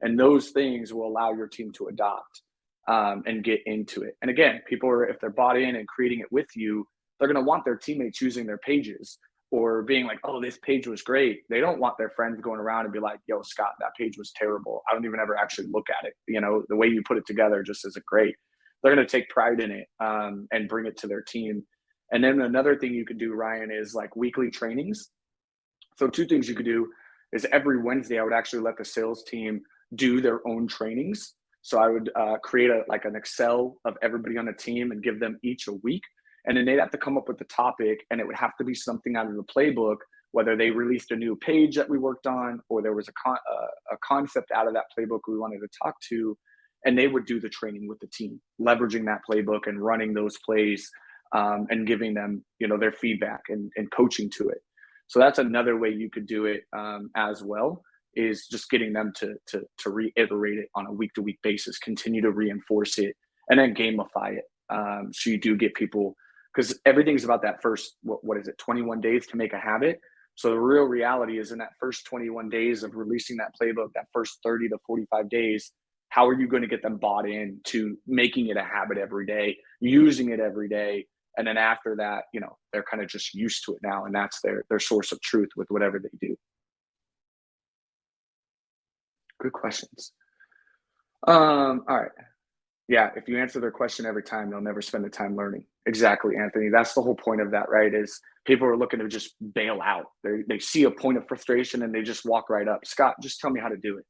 And those things will allow your team to adopt and get into it. And again, people if they're bought in and creating it with you, they're going to want their teammates using their pages. or being like, oh, this page was great. They don't want their friends going around and be like, yo, Scott, that page was terrible. I don't even ever actually look at it. You know, the way you put it together just isn't great. They're going to take pride in it and bring it to their team. And then another thing you could do, Ryan, is like weekly trainings. So 2 things you could do is every Wednesday, I would actually let the sales team do their own trainings. So I would create an Excel of everybody on the team and give them each a week. And then they'd have to come up with the topic, and it would have to be something out of the playbook, whether they released a new page that we worked on, or there was a concept out of that playbook we wanted to talk to, and they would do the training with the team, leveraging that playbook and running those plays and giving them, you know, their feedback and coaching to it. So that's another way you could do it as well, is just getting them to reiterate it on a week-to-week basis, continue to reinforce it, and then gamify it. So you do get people, because everything's about that first, what is it, 21 days to make a habit. So the real reality is in that first 21 days of releasing that playbook, that first 30 to 45 days, how are you going to get them bought in to making it a habit every day, using it every day? And then after that, you know, they're kind of just used to it now, and that's their source of truth with whatever they do. Good questions. All right. Yeah, if you answer their question every time, they'll never spend the time learning. Exactly, Anthony. That's the whole point of that, right? Is people are looking to just bail out. They see a point of frustration and they just walk right up. Scott, just tell me how to do it.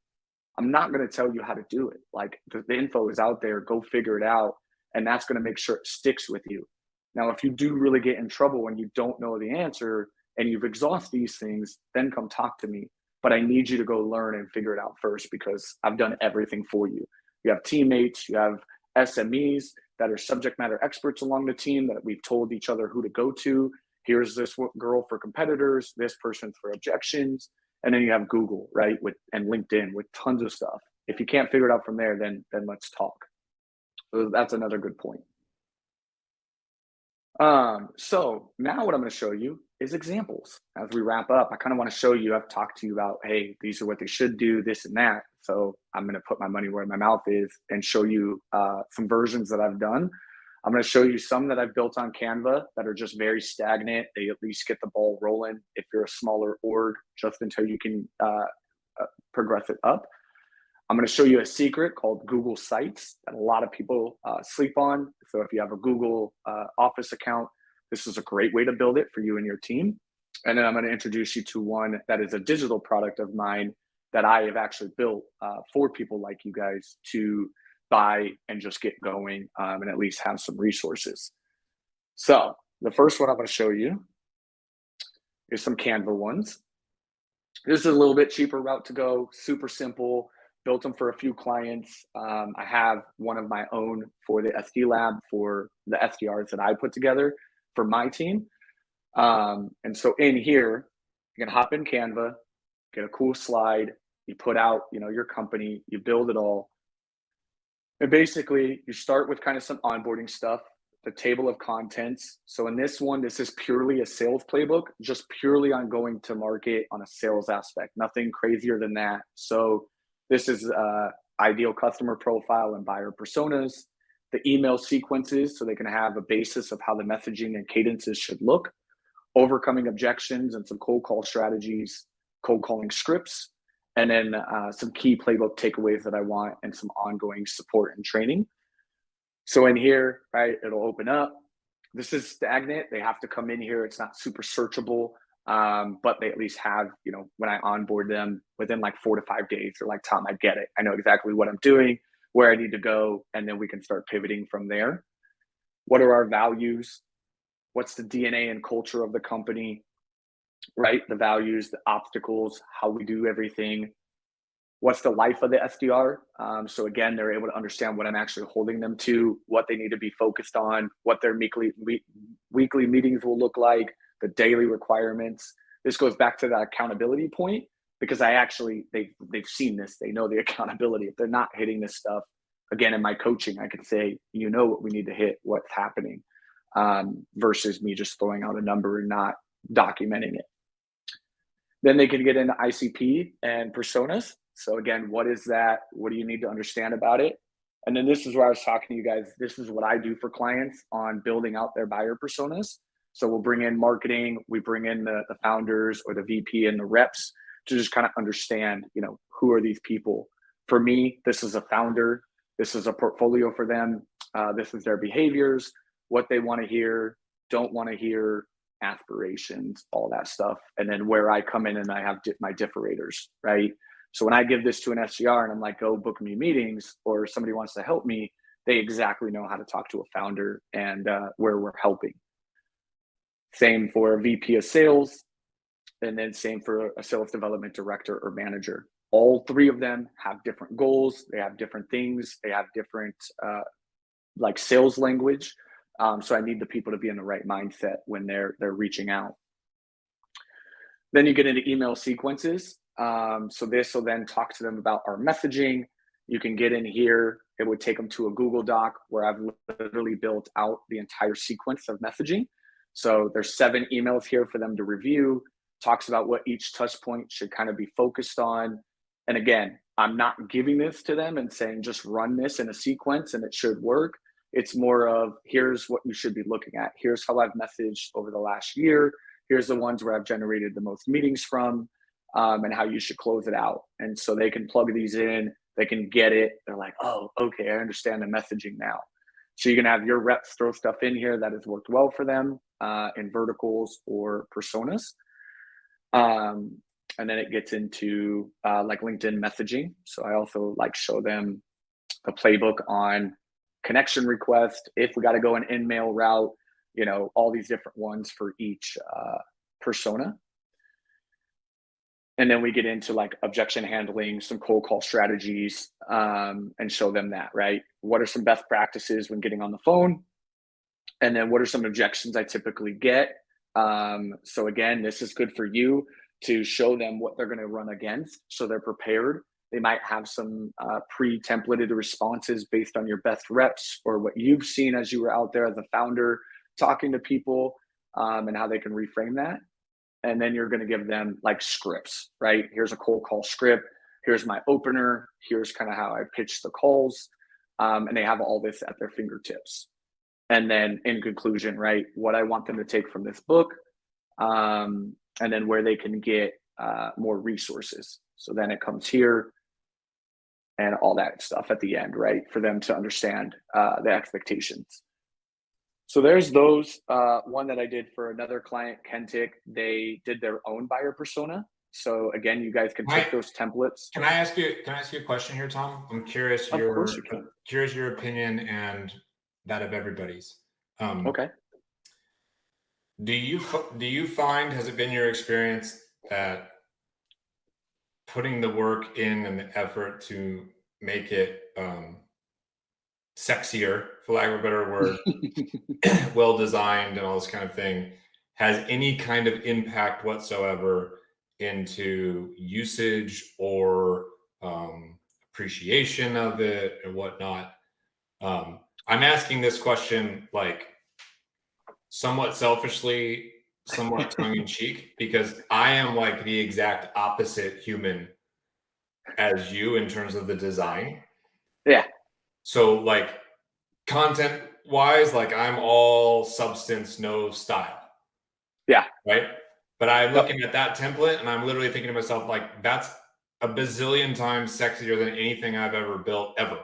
I'm not going to tell you how to do it. Like the info is out there. Go figure it out. And that's going to make sure it sticks with you. Now, if you do really get in trouble when you don't know the answer and you've exhausted these things, then come talk to me. But I need you to go learn and figure it out first, because I've done everything for you. You have teammates, you have SMEs that are subject matter experts along the team that we've told each other who to go to. Here's this girl for competitors, this person for objections. And then you have Google, right? And LinkedIn with tons of stuff. If you can't figure it out from there, then let's talk. So that's another good point. So now what I'm going to show you is examples. As we wrap up, I kind of want to show you, I've talked to you about, hey, these are what they should do, this and that. So I'm going to put my money where my mouth is and show you some versions that I've done. I'm going to show you some that I've built on Canva that are just very stagnant. They at least get the ball rolling if you're a smaller org, just until you can progress it up. I'm going to show you a secret called Google Sites that a lot of people sleep on. So if you have a Google Office account, this is a great way to build it for you and your team. And then I'm going to introduce you to one that is a digital product of mine that I have actually built for people like you guys to buy and just get going and at least have some resources. So the first one I'm going to show you is some Canva ones. This is a little bit cheaper route to go, super simple. Built them for a few clients. I have one of my own for the SD Lab for the SDRs that I put together for my team. And so in here, you can hop in Canva, get a cool slide, you put out, you know, your company, you build it all. And basically you start with kind of some onboarding stuff, the table of contents. So in this one, this is purely a sales playbook, just purely on going to market on a sales aspect, nothing crazier than that. So this is ideal customer profile and buyer personas, the email sequences, so they can have a basis of how the messaging and cadences should look, overcoming objections and some cold call strategies, cold calling scripts, and then some key playbook takeaways that I want and some ongoing support and training. So in here, right, it'll open up. This is stagnant. They have to come in here. It's not super searchable. But they at least have, you know, when I onboard them within like 4 to 5 days, they're like, Tom, I get it. I know exactly what I'm doing, where I need to go. And then we can start pivoting from there. What are our values? What's the DNA and culture of the company, right? The values, the obstacles, how we do everything. What's the life of the SDR? So again, they're able to understand what I'm actually holding them to, what they need to be focused on, what their weekly meetings will look like, the daily requirements. This goes back to that accountability point, because they've seen this, they know the accountability. If they're not hitting this stuff, again, in my coaching, I can say, you know what we need to hit, what's happening, versus me just throwing out a number and not documenting it. Then they can get into ICP and personas. So again, what is that? What do you need to understand about it? And then this is where I was talking to you guys. This is what I do for clients on building out their buyer personas. So we'll bring in marketing, we bring in the founders or the VP and the reps to just kind of understand, you know, who are these people? For me, this is a founder. This is a portfolio for them. This is their behaviors, what they want to hear, don't want to hear, aspirations, all that stuff. And then where I come in and I have my differators, right? So when I give this to an SDR and I'm like, go book me meetings, or somebody wants to help me, they exactly know how to talk to a founder and where we're helping. Same for a VP of sales, and then same for a sales development director or manager. All three of them have different goals. They have different things. They have different like sales language. So I need the people to be in the right mindset when they're reaching out. Then you get into email sequences. So this will then talk to them about our messaging. You can get in here. It would take them to a Google Doc where I've literally built out the entire sequence of messaging. So there's 7 emails here for them to review. Talks about what each touch point should kind of be focused on. And again, I'm not giving this to them and saying, just run this in a sequence and it should work. It's more of, here's what you should be looking at. Here's how I've messaged over the last year. Here's the ones where I've generated the most meetings from, and how you should close it out. And so they can plug these in, they can get it. They're like, oh, okay, I understand the messaging now. So you can have your reps throw stuff in here that has worked well for them in verticals or personas. And then it gets into like LinkedIn messaging. So I also like show them the playbook on connection request, if we got to go an in-mail route, you know, all these different ones for each persona. And then we get into like objection handling, some cold call strategies, and show them that, right? What are some best practices when getting on the phone? And then what are some objections I typically get? So again, this is good for you to show them what they're going to run against so they're prepared. They might have some pre-templated responses based on your best reps or what you've seen as you were out there as a founder talking to people, and how they can reframe that. And then you're going to give them like scripts, right? Here's a cold call script. Here's my opener. Here's kind of how I pitch the calls. And they have all this at their fingertips. And then in conclusion, right, what I want them to take from this book, and then where they can get more resources. So then it comes here and all that stuff at the end, right, for them to understand the expectations. So there's those. One that I did for another client, Kentic, they did their own buyer persona. So again, you guys can take those templates. Can I ask you a question here, Tom? I'm curious. Of course you can. Curious your opinion and that of everybody's. Okay. Do you find, has it been your experience that putting the work in and the effort to make it sexier, for lack of a better word, well designed and all this kind of thing, has any kind of impact whatsoever into usage or appreciation of it or whatnot? I'm asking this question like somewhat selfishly, somewhat tongue-in-cheek, because I am like the exact opposite human as you in terms of the design. Yeah. So like content wise, like I'm all substance, no style. Yeah. Right. But I'm looking at that template and I'm literally thinking to myself, like, that's a bazillion times sexier than anything I've ever built ever.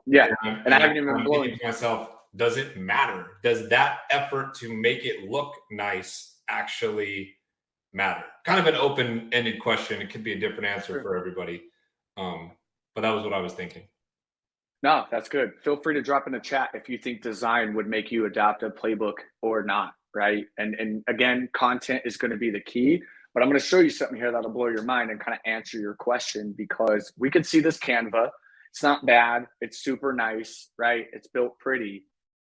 Yeah. And I haven't even blown thinking to myself, does it matter? Does that effort to make it look nice actually matter? Kind of an open-ended question. It could be a different answer for everybody. But that was what I was thinking. No, that's good. Feel free to drop in the chat if you think design would make you adopt a playbook or not, right? And again, content is going to be the key. But I'm going to show you something here that'll blow your mind and kind of answer your question, because we can see this Canva. It's not bad. It's super nice, right? It's built pretty.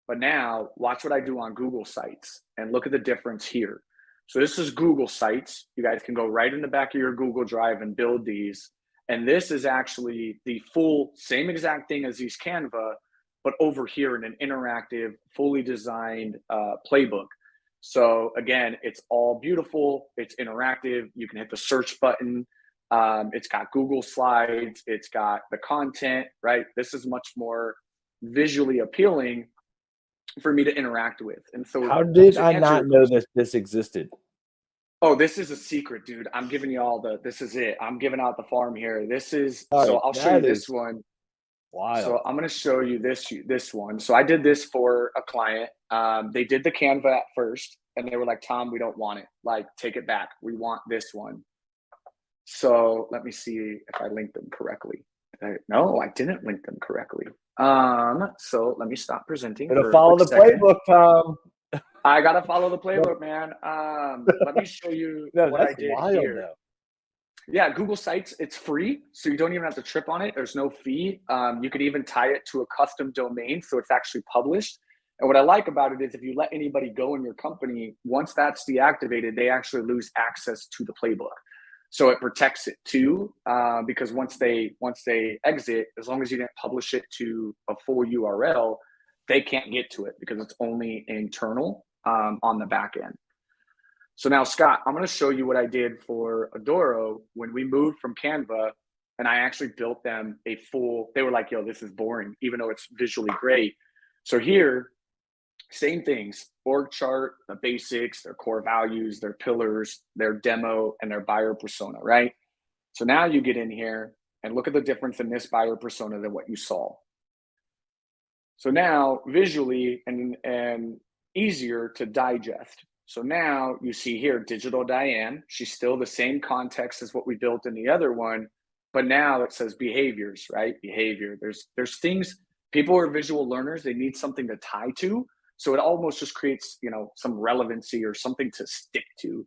But now watch what I do on Google Sites and look at the difference here. So this is Google Sites. You guys can go right in the back of your Google Drive and build these. And this is actually the full same exact thing as these Canva, but over here in an interactive, fully designed playbook. So again, it's all beautiful. It's interactive. You can hit the search button. It's got Google Slides. It's got the content, right? This is much more visually appealing. for me to interact with. And so how did to I answer not your know question- this existed? Oh, this is a secret, dude. I'm giving you all this is it. I'm giving out the farm here. This is, All so right, I'll show you that this is one. wild. So I'm going to show you this one. So I did this for a client. They did the Canva at first, and they were like, Tom, we don't want it. Like, take it back. We want this one. So let me see if I linked them correctly. No, I didn't link them correctly. So let me stop presenting. Gonna follow the playbook, Tom. I gotta follow the playbook, man. Let me show you what I did wild, here. though. Yeah, Google Sites, it's free, so you don't even have to trip on it. There's no fee. You could even tie it to a custom domain, so it's actually published. And what I like about it is if you let anybody go in your company, once that's deactivated, they actually lose access to the playbook. So it protects it too, because once they exit, as long as you didn't publish it to a full URL, they can't get to it because it's only internal on the back end. So now, Scott, I'm going to show you what I did for Adoro when we moved from Canva, and I actually built them a full, they were like, yo, this is boring, even though it's visually great. So here, same things, org chart, the basics, their core values, their pillars, their demo, and their buyer persona, right? So now you get in here and look at the difference in this buyer persona than what you saw. So now visually and easier to digest. So now you see here, Digital Diane, she's still the same context as what we built in the other one, but now it says behaviors, right? Behavior, there's things, people are visual learners, they need something to tie to. So it almost just creates, some relevancy or something to stick to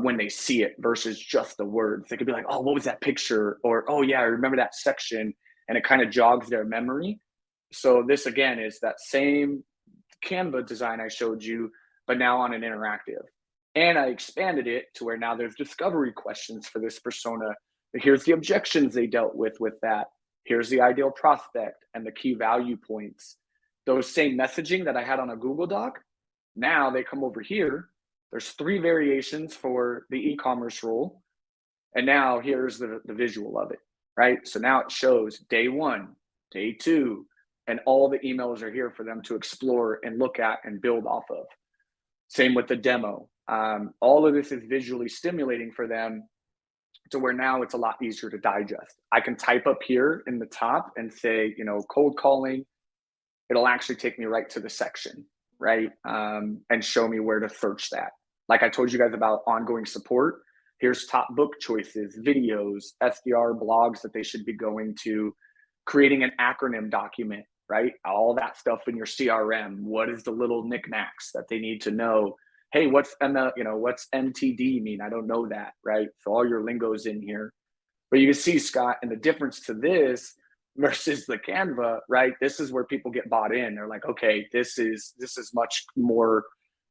when they see it versus just the words. They could be like, oh, what was that picture? Or, oh yeah, I remember that section. And it kind of jogs their memory. So this again is that same Canva design I showed you, but now on an interactive. And I expanded it to where now there's discovery questions for this persona. Here's the objections they dealt with that. Here's the ideal prospect and the key value points. Those same messaging that I had on a Google Doc, now they come over here. There's 3 variations for the e-commerce role. And now here's the visual of it, right? So now it shows day 1, day 2, and all the emails are here for them to explore and look at and build off of. Same with the demo. All of this is visually stimulating for them to where now it's a lot easier to digest. I can type up here in the top and say, cold calling. It'll actually take me right to the section, right? And show me where to search that. Like I told you guys about ongoing support. Here's top book choices, videos, SDR blogs that they should be going to, creating an acronym document, right? All that stuff in your CRM. What is the little knickknacks that they need to know? Hey, what's MTD mean? I don't know that, right? So all your lingo's in here. But you can see, Scott, and the difference to this versus the Canva, right? This is where people get bought in. They're like, okay, this is much more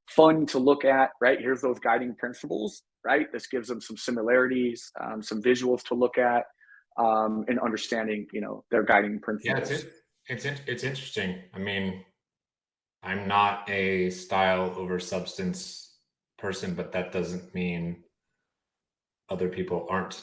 fun to look at, right? Here's those guiding principles, right? This gives them some similarities, some visuals to look at, and understanding, their guiding principles. Yeah, it's interesting. I mean, I'm not a style over substance person, but that doesn't mean other people aren't,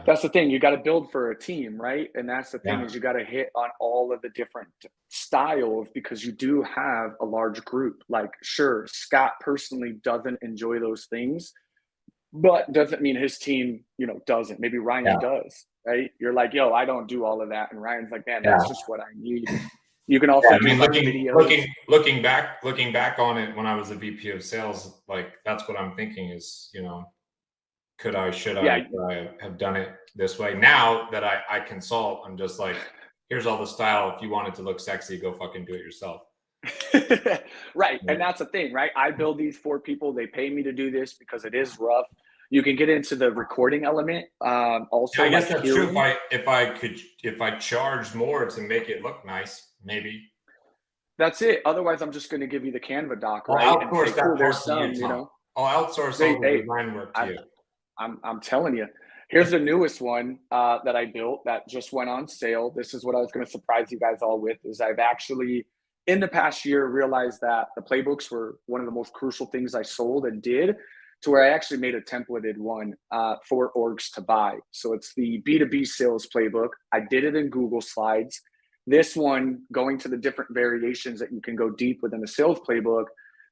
That's the thing. You got to build for a team, right? And that's the thing, Yeah. is you got to hit on all of the different styles because you do have a large group. Like, sure, Scott personally doesn't enjoy those things, but doesn't mean his team, doesn't. Maybe Ryan does, right? You're like, yo, I don't do all of that. And Ryan's like, man, that's just what I need. You can also do videos. Looking back on it when I was a VP of sales, like that's what I'm thinking is, should I have done it this way? Now that I consult, I'm just like, here's all the style. If you want it to look sexy, go fucking do it yourself. Right. And that's the thing, right? I build these for people. They pay me to do this because it is rough. You can get into the recording element. Also, I guess that's true. If I charge more to make it look nice, maybe. That's it. Otherwise, I'm just going to give you the Canva doc, right? I'll outsource that part to you, Tom. I'll outsource all the design work to you. I'm telling you. Here's the newest one that I built that just went on sale. This is what I was going to surprise you guys all with, is I've actually, in the past year, realized that the playbooks were one of the most crucial things I sold and did, to where I actually made a templated one for orgs to buy. So it's the B2B sales playbook. I did it in Google Slides. This one, going to the different variations that you can go deep within the sales playbook,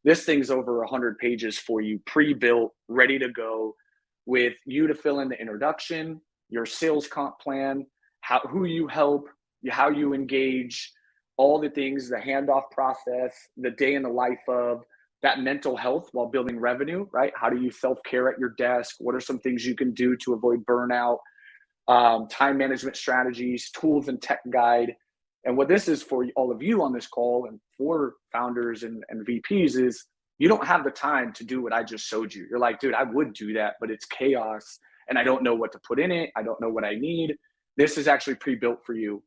this thing's over 100 pages for you, pre-built, ready to go, with you to fill in the introduction, your sales comp plan, who you help, how you engage, all the things, the handoff process, the day in the life of that, mental health while building revenue, right? How do you self-care at your desk? What are some things you can do to avoid burnout? Time management strategies, tools and tech guide. And what this is for all of you on this call and for founders and VPs is, you don't have the time to do what I just showed you. You're like, dude, I would do that, but it's chaos and I don't know what to put in it. I don't know what I need. This is actually pre-built for you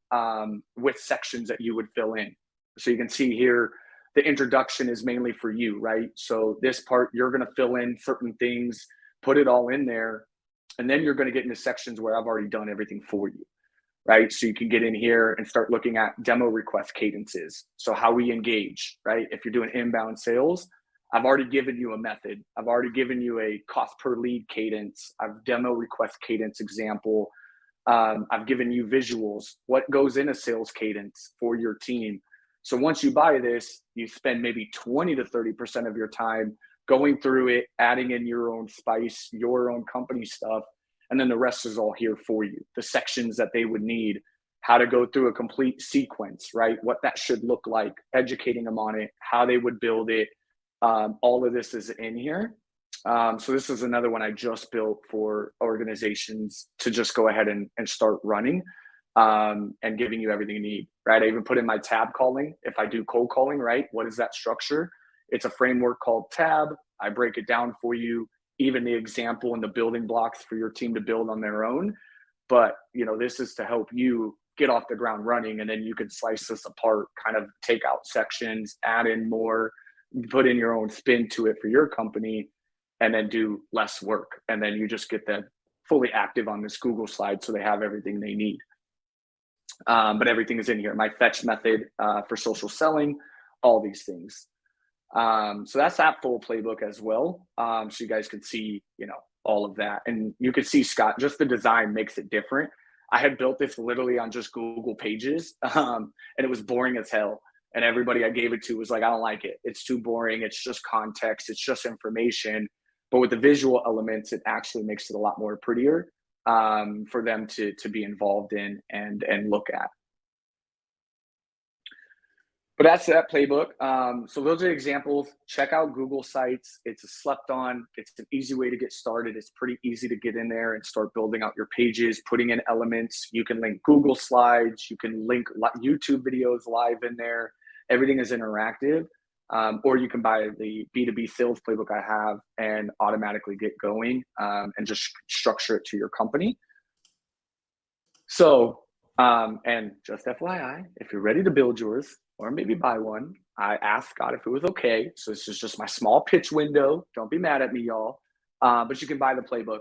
with sections that you would fill in. So you can see here, the introduction is mainly for you, right? So this part, you're going to fill in certain things, put it all in there. And then you're going to get into sections where I've already done everything for you, right? So you can get in here and start looking at demo request cadences. So how we engage, right? If you're doing inbound sales, I've already given you a method. I've already given you a cost per lead cadence. I've demo request cadence example. I've given you visuals, what goes in a sales cadence for your team. So once you buy this, you spend maybe 20 to 30% of your time going through it, adding in your own spice, your own company stuff. And then the rest is all here for you. The sections that they would need, how to go through a complete sequence, right? What that should look like, educating them on it, how they would build it. All of this is in here. So this is another one I just built for organizations to just go ahead and start running and giving you everything you need, right? I even put in my tab calling. If I do cold calling, right? What is that structure? It's a framework called tab. I break it down for you, even the example and the building blocks for your team to build on their own. But, this is to help you get off the ground running, and then you can slice this apart, kind of take out sections, add in more, put in your own spin to it for your company, and then do less work. And then you just get them fully active on this Google slide so they have everything they need. But everything is in here. My fetch method for social selling, all these things. So that's that full playbook as well. So you guys can see, all of that. And you can see, Scott, just the design makes it different. I had built this literally on just Google Pages, and it was boring as hell. And everybody I gave it to was like, I don't like it. It's too boring. It's just context. It's just information. But with the visual elements, it actually makes it a lot more prettier for them to be involved in and look at. But that's that playbook. So those are examples. Check out Google Sites. It's a slept on. It's an easy way to get started. It's pretty easy to get in there and start building out your pages, putting in elements. You can link Google Slides. You can link YouTube videos live in there. Everything is interactive. Or you can buy the B2B sales playbook I have and automatically get going and just structure it to your company. So, and just FYI, if you're ready to build yours or maybe buy one, I asked Scott if it was okay. So this is just my small pitch window. Don't be mad at me, y'all. But you can buy the playbook.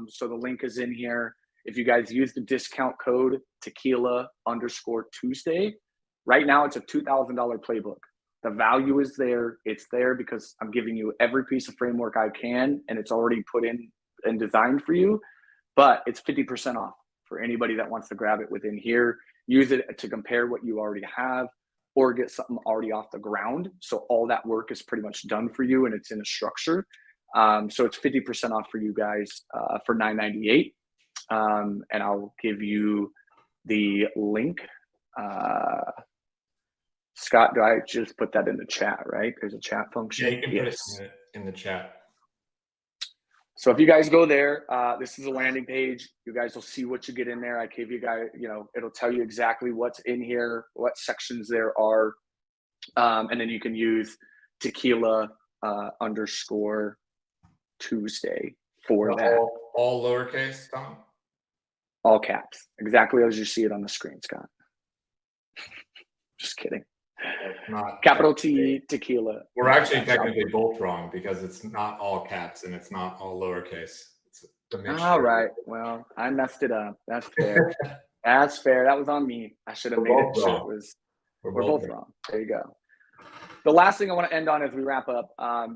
So the link is in here. If you guys use the discount code Tequila_Tuesday, right now it's a $2,000 playbook. The value is there. It's there because I'm giving you every piece of framework I can, and it's already put in and designed for you, but it's 50% off for anybody that wants to grab it within here. Use it to compare what you already have or get something already off the ground. So all that work is pretty much done for you and it's in a structure. So it's 50% off for you guys for $9.98. And I'll give you the link. Scott, do I just put that in the chat, right? There's a chat function. Yeah, you can put it in the chat. So if you guys go there, this is a landing page. You guys will see what you get in there. I gave you guys, it'll tell you exactly what's in here, what sections there are. And then you can use Tequila_Tuesday for that. All lowercase, Tom? All caps. Exactly as you see it on the screen, Scott. Just kidding. Not capital T, Tequila. We're actually technically both wrong because it's not all caps and it's not all lowercase. It's a mixture. All right. Well, I messed it up. That's fair. That's fair. That was on me. I should have made it sure it was. We're both wrong. There you go. The last thing I want to end on as we wrap up,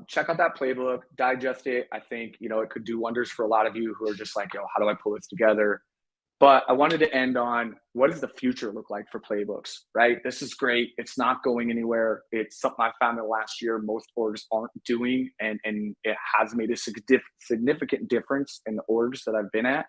check out that playbook, digest it. I think, it could do wonders for a lot of you who are just like, how do I pull this together? But I wanted to end on, what does the future look like for Playbooks, right? This is great. It's not going anywhere. It's something I found in the last year most orgs aren't doing, and it has made a significant difference in the orgs that I've been at.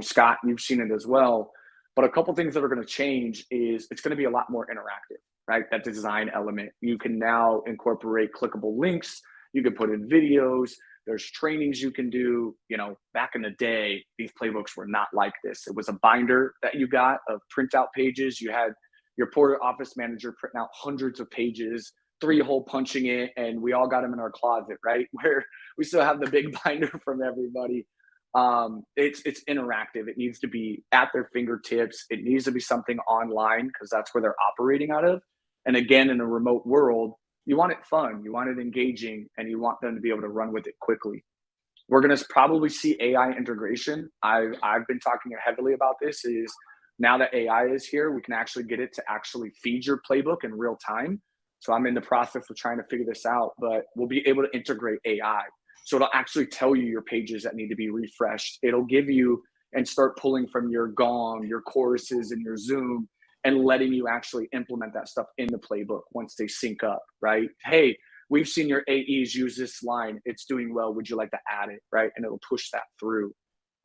Scott, you've seen it as well. But a couple things that are going to change is it's going to be a lot more interactive, right? That design element. You can now incorporate clickable links. You can put in videos. There's trainings you can do. You know, back in the day, these playbooks were not like this. It was a binder that you got of printout pages. You had your poor office manager printing out hundreds of pages, 3-hole punching it, and we all got them in our closet, right? Where we still have the big binder from everybody. It's interactive. It needs to be at their fingertips. It needs to be something online, because that's where they're operating out of. And again, in a remote world, you want it fun, you want it engaging, and you want them to be able to run with it quickly. We're going to probably see AI integration. I've been talking heavily about this. Is now that AI is here, we can actually get it to actually feed your playbook in real time. So I'm in the process of trying to figure this out, but we'll be able to integrate AI. So it'll actually tell you your pages that need to be refreshed. It'll give you and start pulling from your Gong, your choruses, and your Zoom, and letting you actually implement that stuff in the playbook once they sync up, right? Hey, we've seen your AEs use this line. It's doing well. Would you like to add it, right? And it'll push that through.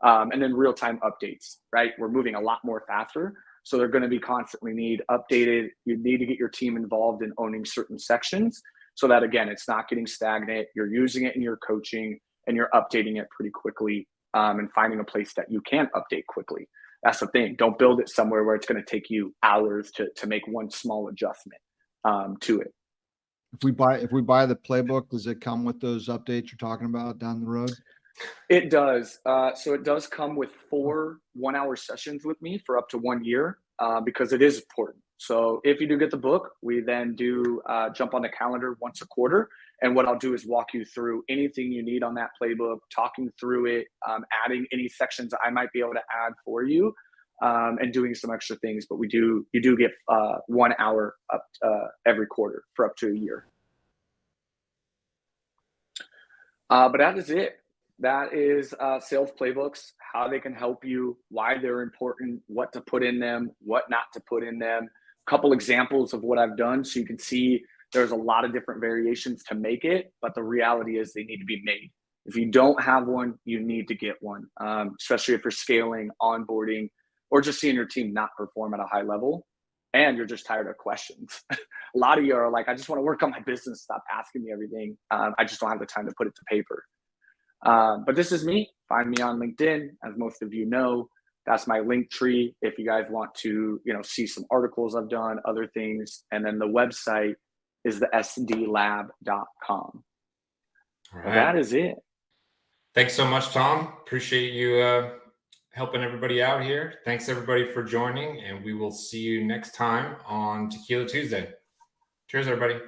And then real-time updates, right? We're moving a lot more faster. So they're going to be constantly updated. You need to get your team involved in owning certain sections so that, again, it's not getting stagnant. You're using it in your coaching, and you're updating it pretty quickly, and finding a place that you can update quickly. That's the thing. Don't build it somewhere where it's going to take you hours to make one small adjustment to it. If we buy the playbook, does it come with those updates you're talking about down the road? It does. So it does come with 4 1-hour sessions with me for up to 1 year, because it is important. So if you do get the book, we then do jump on the calendar once a quarter. And what I'll do is walk you through anything you need on that playbook, talking through it, adding any sections I might be able to add for you, and doing some extra things. But you do get 1 hour up every quarter for up to a year. But that is it. That is sales playbooks, how they can help you, why they're important, what to put in them, what not to put in them. A couple examples of what I've done, so you can see there's a lot of different variations to make it, but the reality is they need to be made. If you don't have one, you need to get one, especially if you're scaling, onboarding, or just seeing your team not perform at a high level, and you're just tired of questions. A lot of you are like, I just want to work on my business, stop asking me everything. I just don't have the time to put it to paper. But this is me. Find me on LinkedIn, as most of you know. That's my link tree if you guys want to, see some articles I've done, other things. And then the website is the sdlab.com. All right. Well, that is it. Thanks so much, Tom. Appreciate you helping everybody out here. Thanks everybody for joining, and we will see you next time on Tequila Tuesday. Cheers, everybody.